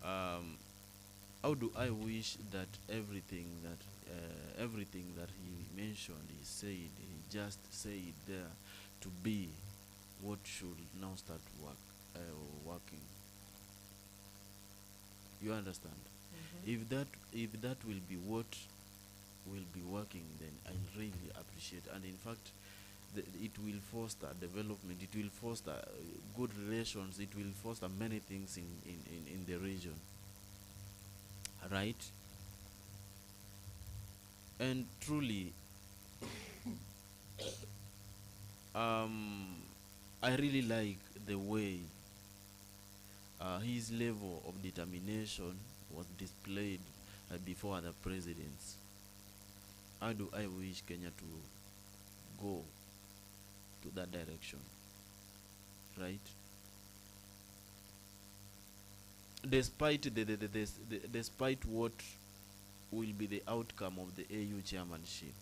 S2: how do I wish that everything that he mentioned, he said, he just said there to be what should now start working. You understand? If that will be what will be working, then I really appreciate. And in fact, it will foster development. It will foster good relations. It will foster many things in the region. Right? And truly, I really like the way his level of determination was displayed before other presidents. How do I wish Kenya to go to that direction? Right? Despite despite what will be the outcome of the AU chairmanship,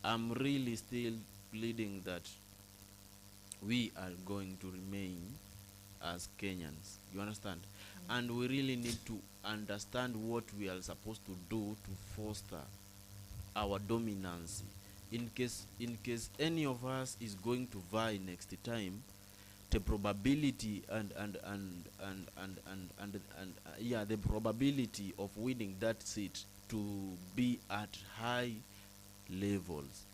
S2: I'm really still pleading that we are going to remain as Kenyans. You understand? And we really need to understand what we are supposed to do to foster our dominance. In case any of us is going to vie next time, the probability the probability of winning that seat to be at high levels.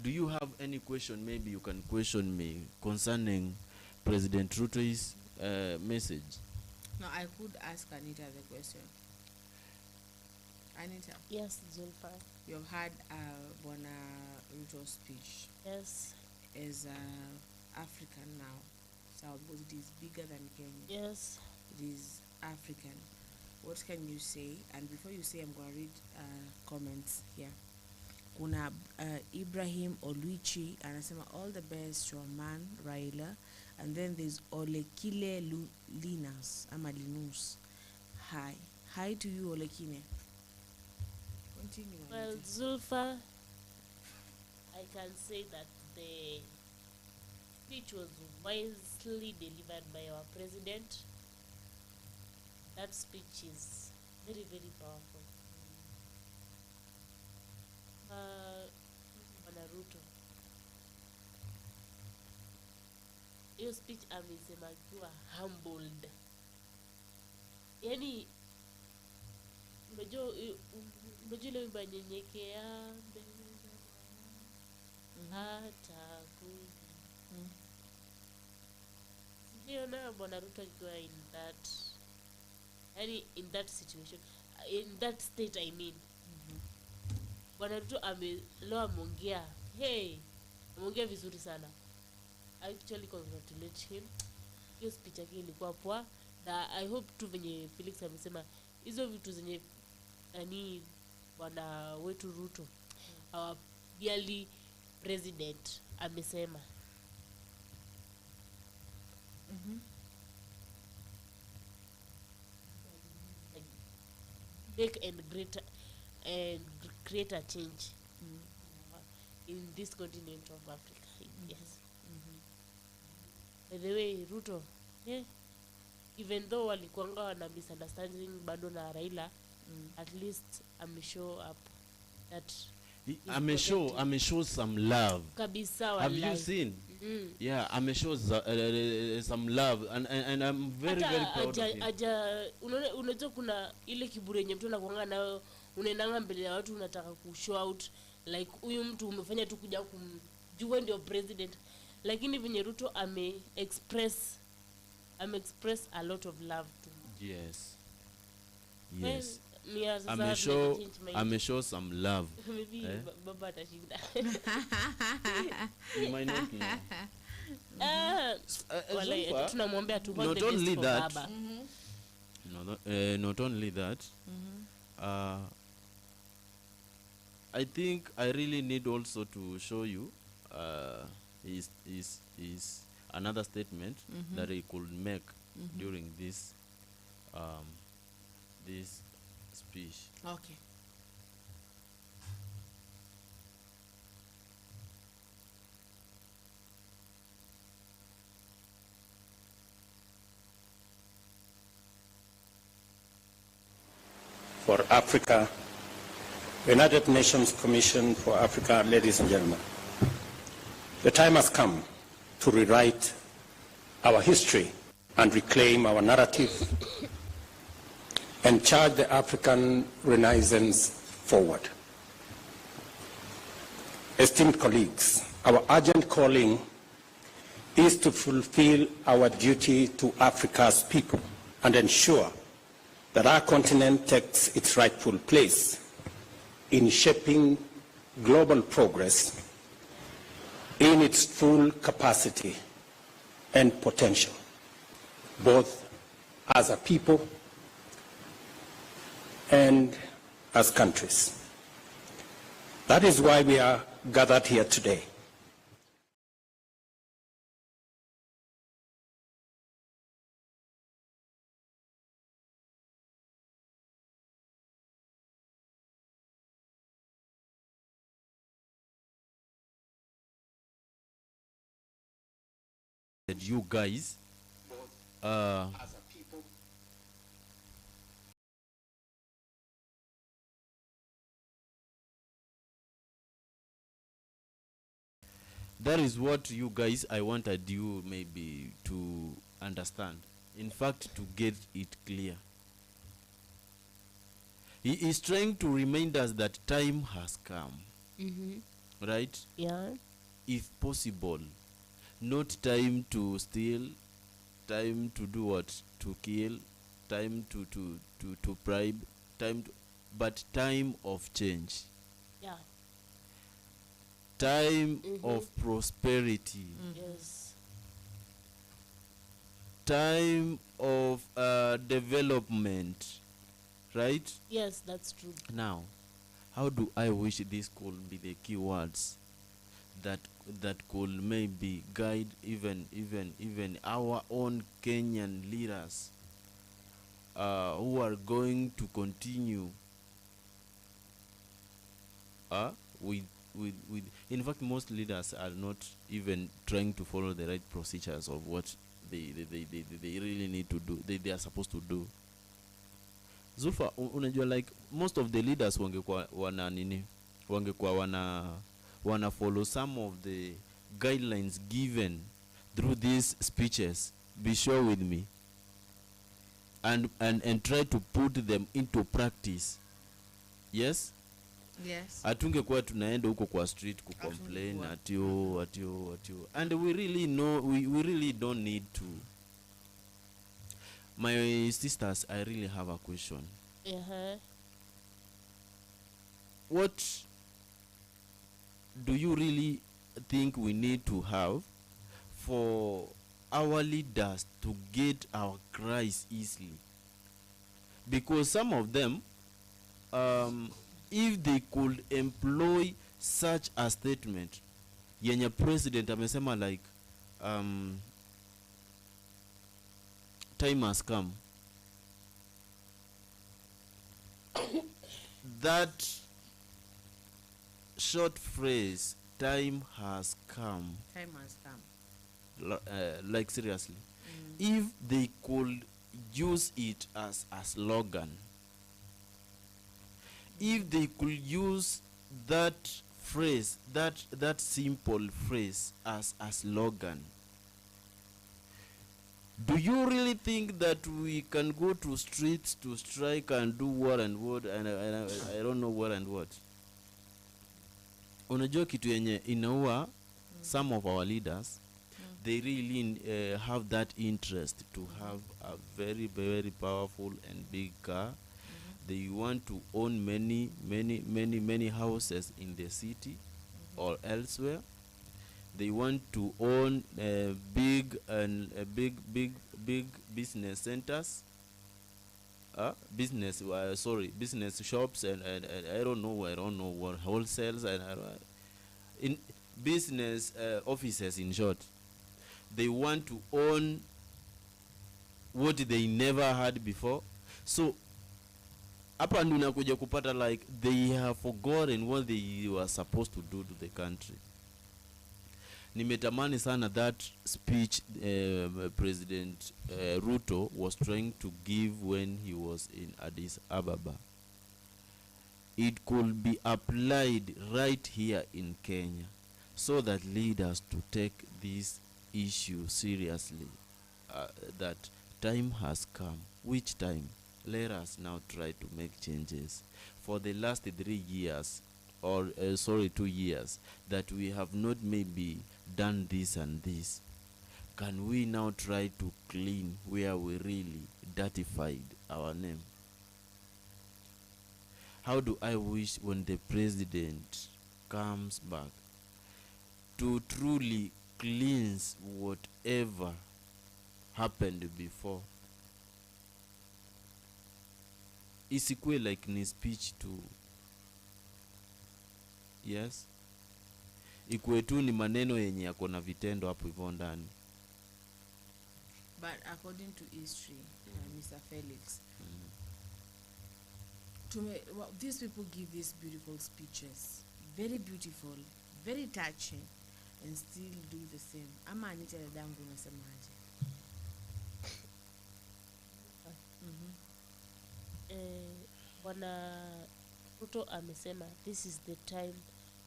S2: Do you have any question? Maybe you can question me concerning President Ruto's message.
S1: No, I could ask Anita the question. Anita.
S3: Yes, Zulfa.
S1: You've had Bwana Ruto's speech.
S3: Yes.
S1: As African now, so because it is bigger than Kenya.
S3: Yes.
S1: It is African. What can you say? And before you say, I'm going to read comments here. Kuna Ibrahim Oluichi anasema all the best to a man Raila, and then there's Olekile Linus ama Linus. Hi to you, Olekine. Continue.
S3: Well, Zulfa, I can say that the speech was wisely delivered by our president. That speech is very, very powerful. Bwana Ruto, hiyo speech amesema akiwa humbled. Yani unajua ile wimbo nyenyekea mbele za Bwana hata kuji. Sijaona Bwana Ruto akiwa in that situation, in that state, I mean. Bwana Ruto ameongea vizuri sana. I actually congratulate him. Hiyo speech yake ilikuwa poa, na I hope tu venye Felix amesema hizo vitu zenye bwana wetu Ruto, our dearly president, amesema. Make and create a change in this continent of Africa. Yes. By the way, Ruto, even though walikuanga wana misunderstanding bado na Raila, at least show up that
S2: show some love.
S3: Kabisa.
S2: Have you seen? Yeah, show some love, and I'm very proud of him.
S3: Unajua kuna ile kiburi yenye mtu anakuanga nayo, unaendanga mbele ya watu unataka ku show out like huyu mtu umefanya tu kuja kumjua ndio president, lakini venye Ruto express a lot of love to him.
S2: Yes. Show some love.
S3: Maybe baba atashinda.
S2: You might not know.
S3: Tunamwombea tu
S2: not only that. Baba. Not only that. I think I really need also to show you is another statement that he could make during this speech.
S1: Okay.
S10: For Africa, United Nations Commission for Africa, ladies and gentlemen, the time has come to rewrite our history and reclaim our narrative and charge the African Renaissance forward. Esteemed colleagues, our urgent calling is to fulfill our duty to Africa's people and ensure that our continent takes its rightful place in shaping global progress in its full capacity and potential, both as a people and as countries. That is why we are gathered here today.
S2: That you guys that is what you guys I wanted you maybe to understand, in fact to get it clear. He is trying to remind us that time has come. Right?
S3: Yeah.
S2: If possible, not time to steal, time to do what? To kill, time to bribe, but time of change.
S3: Yeah.
S2: Time of prosperity.
S3: Yes.
S2: Time of development. Right?
S3: Yes, that's true.
S2: Now, how do I wish this could be the key words that could maybe guide even our own Kenyan leaders who are going to continue with in fact most leaders are not even trying to follow the right procedures of what they really need to do, they are supposed to do. Zulfa, unajua like most of the leaders wangekuwa wana follow some of the guidelines given through these speeches, be sure with me, and try to put them into practice. Yes?
S1: Yes.
S2: Atungekuwa tunaenda huko kwa street kucomplain atio and we really know we really don't need to. My sisters, I really have a question. What do you really think we need to have for our leaders to get our cries easily? Because some of them, if they could employ such a statement, yenye president amesema like, time has come. That short phrase, time has come.
S1: Time has come.
S2: Like seriously, if they could use it as a slogan, if they could use that phrase, that simple phrase as a slogan, do you really think that we can go to streets to strike and do what and what and I don't know what and what? Unajua kitu yenye inaua some of our leaders, they really have that interest to have a very very powerful and big car. They want to own many houses in the city or elsewhere. They want to own big business centers, business shops and I don't know what wholesales and in business offices. In short, they want to own what they never had before. So hapa ndo unakuja kupata like they have forgotten what they were supposed to do to the country. Nimetamani sana that speech President Ruto was trying to give when he was in Addis Ababa. It could be applied right here in Kenya so that leaders to take this issue seriously, that time has come. Which time? let us now try to make changes. For the last 3 years, or 2 years, that we have not maybe done this and this, can we now try to clean where we really dirtified our name? How do I wish when the president comes back to truly cleanse whatever happened before. Isikue like ni speech tu. Yes. Ikue tu ni maneno yenye yako na vitendo hapo hivyo ndani.
S1: But according to history, Mr. Felix, these people give these beautiful speeches, very beautiful, very touching, and still do the same. Ama Anita dadangu unasemaje?
S3: Bwana Ruto amesema this is the time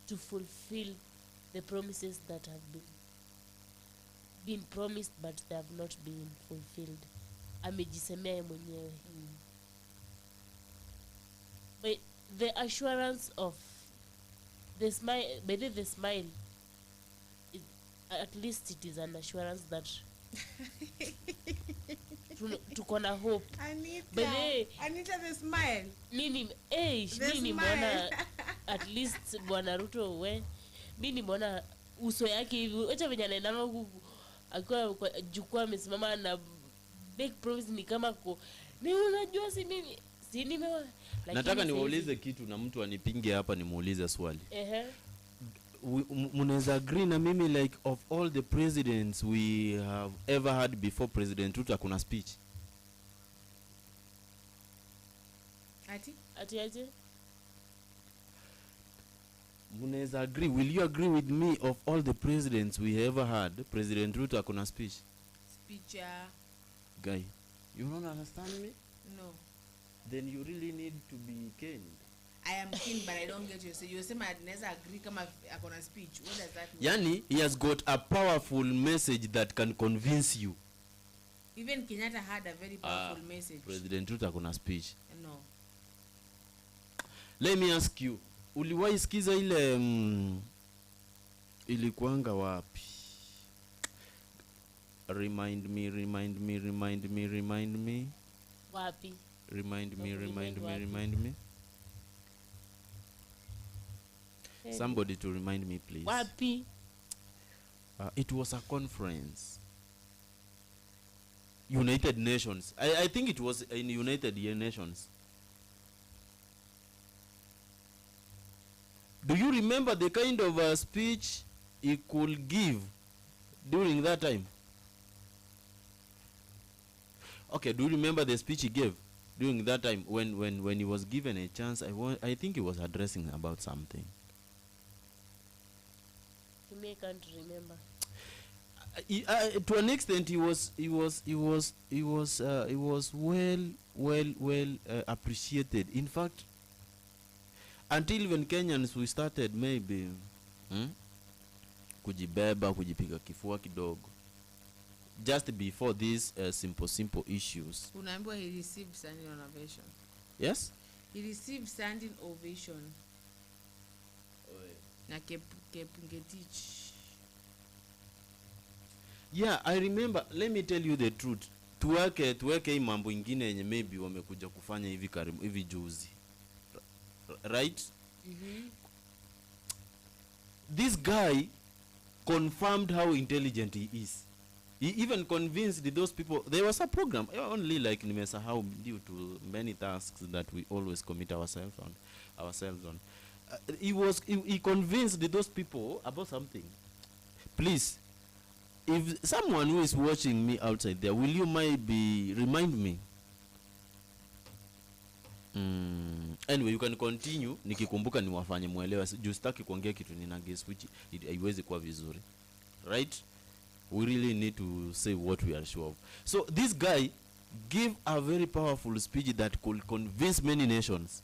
S3: to fulfill the promises that have been promised but they have not been fulfilled. Amejisemea yeye mwenyewe. But the assurance of the smile, the smile, at least it is an assurance that tuko na hope.
S1: Anita the smile.
S3: Mimi nimeona at least Bwana Ruto mimi nimeona uso yake hivi. Acha venye anaenda huku akiwa jukwaa amesimama na big promise ni kama ni unajua si nimeona.
S2: Nataka niwaulize kitu na mtu anipinge hapa nimuulize swali. Munaweza agree na mimi like of all the presidents we have ever had before President Ruto hakuna speech?
S3: Ati aje?
S2: Munaweza agree, will you agree with me, of all the presidents we ever had, President Ruto hakuna speech? Guy, you don't understand me?
S1: No.
S2: Then you really need to be keen.
S1: I am keen, but I don't get you. So you say I never agree kama akona speech. What does that mean?
S2: Yani, he has got a powerful message that can convince you.
S1: Even Kenyatta had a very powerful message.
S2: President Ruto hakuna speech.
S1: No.
S2: Let me ask you, uliwahi sikiza ile ilikuanga wapi? Remind me.
S3: Wapi?
S2: Remind me. Somebody to remind me, please.
S3: Wapi?
S2: It was a conference. United Nations. I think it was in United Nations. Do you remember the kind of speech he could give during that time? Okay, do you remember the speech he gave during that time when he was given a chance? I think he was addressing about something.
S3: I can't remember.
S2: To an extent, he was well appreciated. In fact, until even Kenyans we started maybe kujibeba, kujipiga kifua kidogo. Just before these simple issues.
S1: Unaambiwa he received standing ovation.
S2: Yes?
S1: He received standing ovation. Na Ngetich.
S2: Yeah, I remember. Let me tell you the truth. Tuweke hii mambo ingine yenye maybe wamekuja kufanya hivi juzi. Right? This guy confirmed how intelligent he is. He even convinced those people. There was a program, only like nimesahau due to many tasks that we always commit ourselves on. He convinced those people about something. Please, if someone who is watching me outside there, will you maybe remind me? Anyway, you can continue. Nikikumbuka niwafanye muelewa. Juu sitaki kuongea kitu nina guess which haiwezi kuwa vizuri. Right? We really need to say what we are sure of. So this guy gave a very powerful speech that could convince many nations.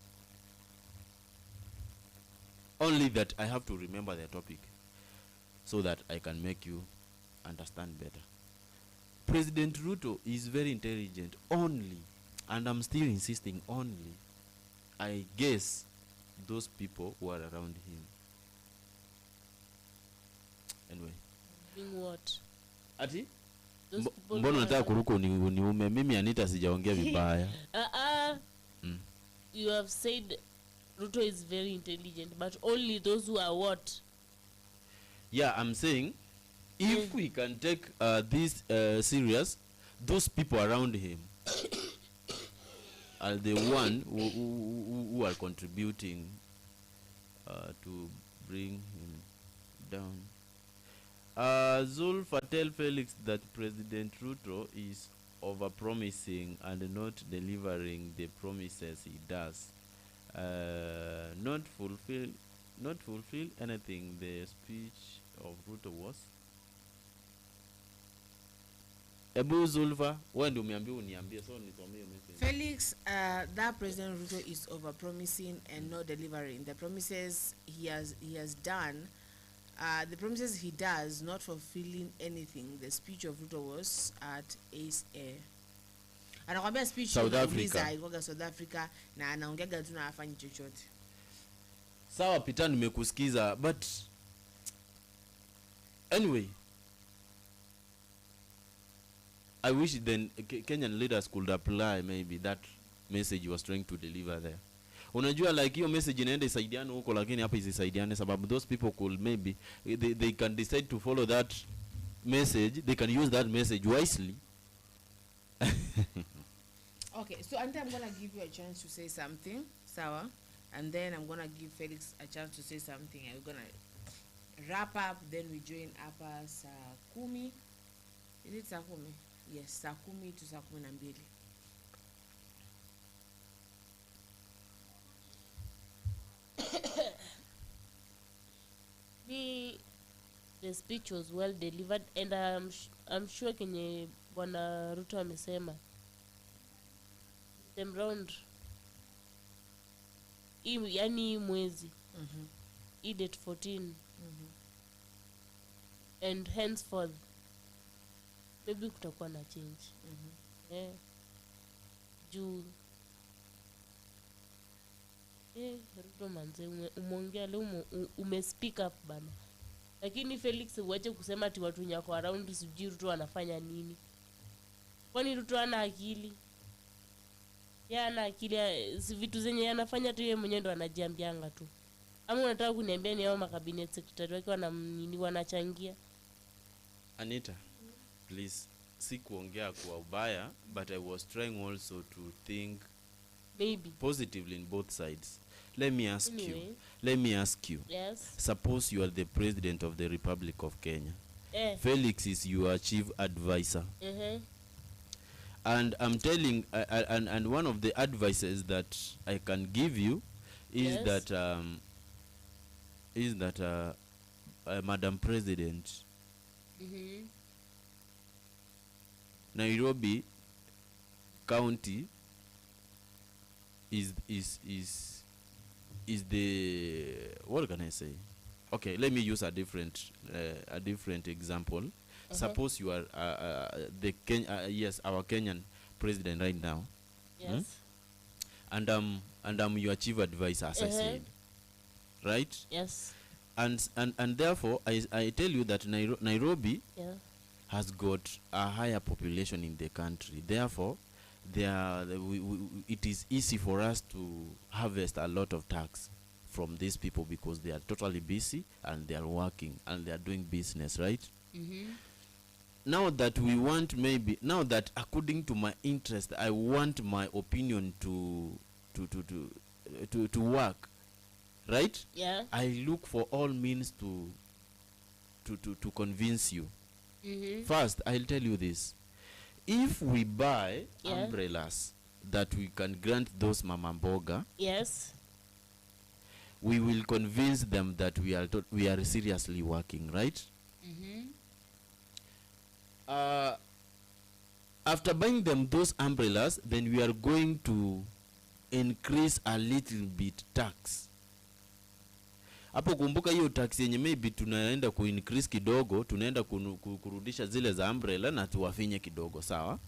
S2: Only that I have to remember the topic so that I can make you understand better. President Ruto is very intelligent. Only And I'm still insisting only, I guess, those people who are around him. Anyway.
S3: Doing what?
S2: Ati?
S3: Those people
S2: Mbona
S3: who
S2: nataka
S3: are-
S2: kuruka uniume? Mimi Anita sijaongea vibaya.
S3: You have said Ruto is very intelligent, but only those who are what?
S2: Yeah, I'm saying, if we can take this serious, those people around him are the one who are contributing to bring him down. Zulfa, tell Felix that President Ruto is over-promising and not delivering the promises he does. Not fulfill anything the speech of Ruto was. Ebu Zulfa, wewe ndio umeambiwa uniambie, so nisomee message.
S1: Felix, that President Ruto is over-promising and not delivering. The promises he has done, the promises he does not fulfilling anything. The speech of Ruto was at Ace Air. Anakwambia speech
S2: South Africa.
S1: ilikuwa South Africa na anaongeaga tu na hafanyi chochote.
S2: Sawa Peter, nimekusikiza, but anyway, I wish then Kenyan leaders could apply maybe that message he was trying to deliver there. Unajua like hiyo message inaenda isaidiane huko, lakini hapa isisaidiane sababu those people could maybe they can decide to follow that message, they can use that message wisely.
S1: Okay, so Ante, I'm gonna give you a chance to say something, sawa, and then I'm gonna give Felix a chance to say something, and we're gonna wrap up. Then we join hapa saa 10. Is it saa 10? Yes, saa 10 to saa 12.
S3: The speech was well delivered, and I'm sure kenye Bwana Ruto amesema them round yani mwezi hii date 14 and henceforth maybe kutakuwa na change juu Ruto manze umeongea leo speak up bana, lakini Felix uache kusema ati watu nyako around sijui Ruto anafanya nini. Kwani Ruto ana akili? Ana akili, si vitu zenye anafanya tu yeye mwenyewe ndo anajiambianga tu. Ama unataka kuniambia ni hao makabinet secretary wake wana nini wanachangia?
S2: Anita, please, si kuongea kwa ubaya, but I was trying also to think
S3: maybe
S2: positively in both sides. Let me ask you.
S3: Yes.
S2: Suppose you are the president of the Republic of Kenya. Felix is your chief advisor. And I'm telling, and one of the advices that I can give you is that Madam President, Nairobi County is the, what can I say? Okay, let me use a different example. Suppose you are the our Kenyan president right now.
S3: Yes.
S2: And I'm your chief advisor, as I said. Right?
S3: Yes.
S2: And therefore I tell you that Nairobi has got a higher population in the country. Therefore, it is easy for us to harvest a lot of tax from these people because they are totally busy and they are working and they are doing business, right? Now that according to my interest, I want my opinion to work, right?
S3: Yeah.
S2: I look for all means to convince you. First, I'll tell you this. If we buy umbrellas that we can grant those mama mboga,
S3: yes,
S2: we will convince them that we are seriously working, right? After buying them those umbrellas, then we are going to increase a little bit tax. Hapo kumbuka hiyo tax yenye maybe tunaenda increase kidogo, tunaenda kurudisha zile za umbrella na tuwafinye kidogo, sawa?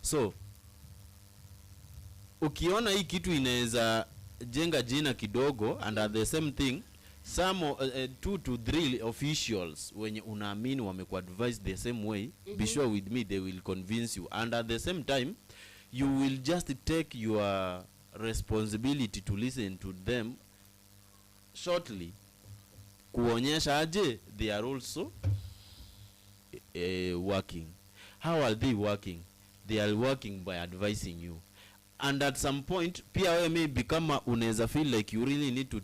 S2: So ukiona hii kitu inaweza jenga jina kidogo, and at the same thing some 2 to 3 officials wenye unaamini wamekuadvise the same way, be sure with me they will convince you, and at the same time you will just take your responsibility to listen to them shortly, kuonyesha aje they are also working. How are they working? They are working by advising you, and at some point pia wewe maybe kama unaweza feel like you really need to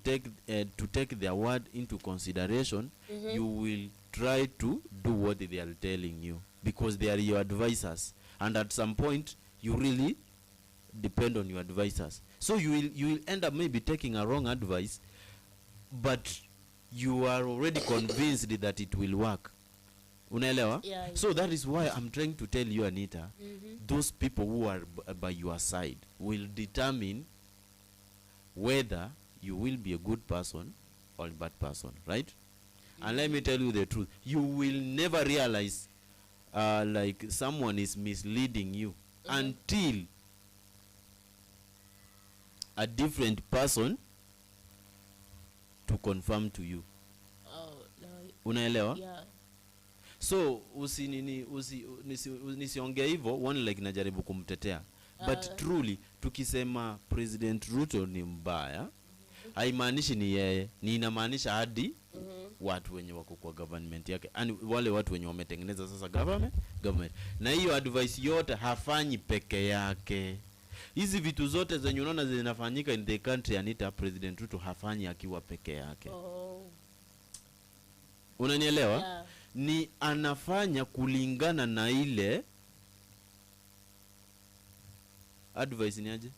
S2: take their word into consideration, you will try to do what they are telling you because they are your advisors, and at some point you really depend on your advisors, so you will end up maybe taking a wrong advice, but you are already convinced that it will work. Unaelewa?
S3: Yeah.
S2: So that is why I'm trying to tell you, Anita, those people who are by your side will determine whether you will be a good person or a bad person, right? And let me tell you the truth, you will never realize like someone is misleading you until a different person to confirm to you.
S3: Oh, no.
S2: Unaelewa?
S3: Yeah.
S2: So nisiongea hivyo one like najaribu kumtetea, but truly tukisema President Ruto ni mbaya, haimaanishi ni yeye, ni inamaanisha hadi watu wenye wako kwa government yake, yani wale watu wenye wametengeneza sasa government. Na hiyo advice yote hafanyi peke yake. Hizi vitu zote zenye unaona zinafanyika in the country, Anita, President Ruto hafanyi akiwa peke yake. Unanielewa?
S3: Yeah.
S2: Ni anafanya kulingana na ile advice, ni aje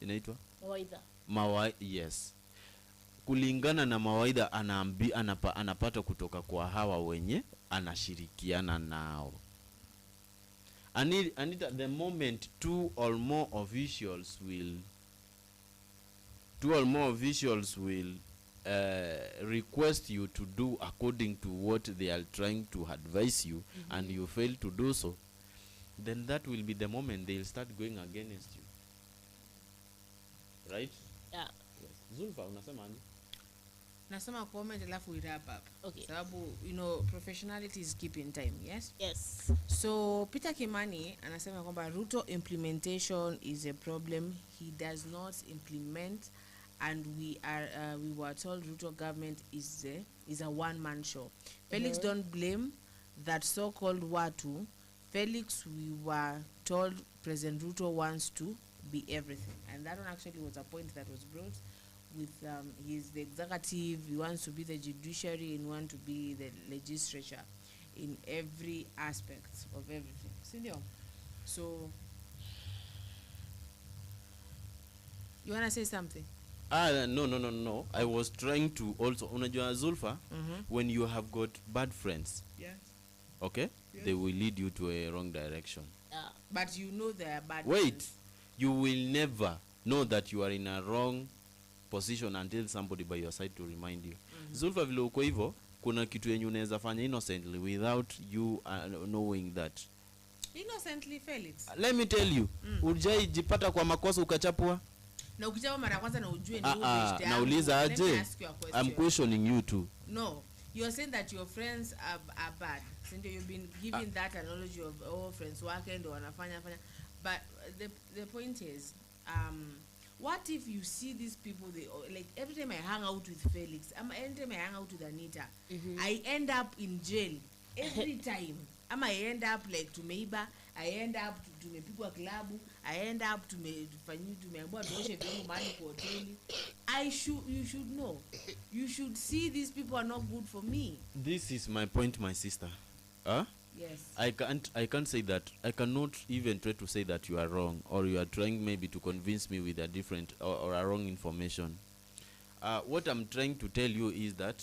S2: inaitwa yes, kulingana na mawaidha anapata kutoka kwa hawa wenye anashirikiana nao. Anita, the moment two or more officials will request you to do according to what they are trying to advise you, and you fail to do so, then that will be the moment they'll start going against you, right?
S3: Yeah.
S2: Yes. Zulfa, unasema nini?
S1: Nasema comment alafu we wrap up.
S3: Okay.
S1: Sababu professionality is keeping time, yes?
S3: Yes.
S1: So Peter Kimani anasema kwamba Ruto implementation is a problem. He does not implement, and we were told Ruto government is a one-man show. Felix, don't blame that so-called Watu. Felix, we were told President Ruto wants to be everything, and that one actually was a point that was brought with he's the executive, he wants to be the judiciary, and want to be the legislature in every aspect of everything. Sindio? So you want to say something?
S2: No. I was trying to also, unajua Zulfa, when you have got bad friends,
S1: Yes.
S2: okay, they will lead you to a wrong direction.
S1: But you know they are bad.
S2: Wait,
S1: friends.
S2: you will never know that you are in a wrong position until somebody by your side to remind you. Zulfa, vile uko hivyo, kuna kitu yenye unaweza fanya innocently without you knowing that.
S1: Innocently, Felix.
S2: Let me tell you, ujai jipata kwa makosa ukachapwa?
S1: Na ukichapa mara kwanza na ujue ni
S2: nauliza aje? I'm questioning you too.
S1: No, you're saying that your friends are bad. Since you've been giving that analogy of all friends work and wanafanya. But the point is, what if you see these people, they like every time I hang out with Felix, every time I hang out with Anita, I end up in jail every time. I end up like tumeiba, I end up tumepigwa klabu, I end up tumeambiwa tuoshe vyombo mahali kwa hoteli. You should know. You should see these people are not good for me.
S2: This is my point, my sister.
S1: Yes.
S2: I can't say that. I cannot even try to say that you are wrong, or you are trying maybe to convince me with a different or a wrong information. What I'm trying to tell you is that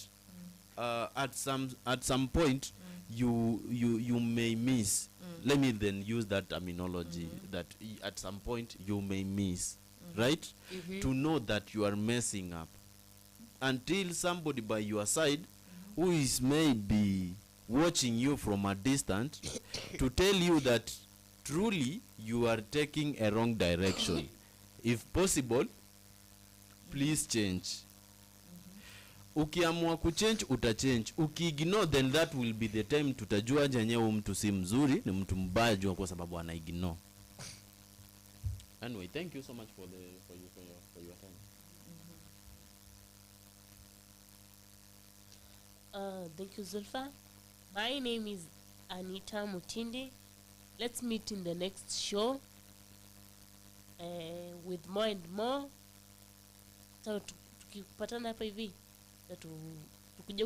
S2: at some point you may miss. Let me then use that terminology, that at some point you may miss, right? To know that you are messing up until somebody by your side who is maybe watching you from a distance to tell you that truly you are taking a wrong direction. If possible, please change. Ukiamua kuchange utachange. Ukiignore, then that will be the time tutajua jenyewe mtu si mzuri, ni mtu mbaya jua kwa sababu ana ignore. Anyway, thank you so much for your time.
S3: Thank you, Zulfa. My name is Anita Mutindi. Let's meet in the next show with more and more. So tukipatana hapa hivi tukuje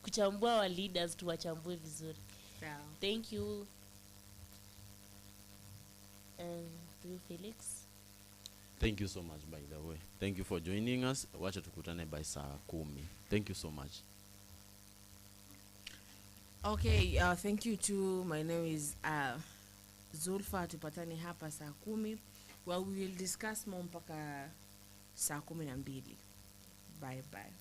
S3: kuchambua wa leaders, tuwachambue vizuri.
S1: Sawa.
S3: Thank you. Felix.
S2: Thank you so much, by the way. Thank you for joining us. Wacha tukutane by saa 10. Thank you so much.
S1: Okay, thank you too. My name is Zulfa. Tupatane hapa saa 10 where we will discuss more mpaka saa 12. Bye bye.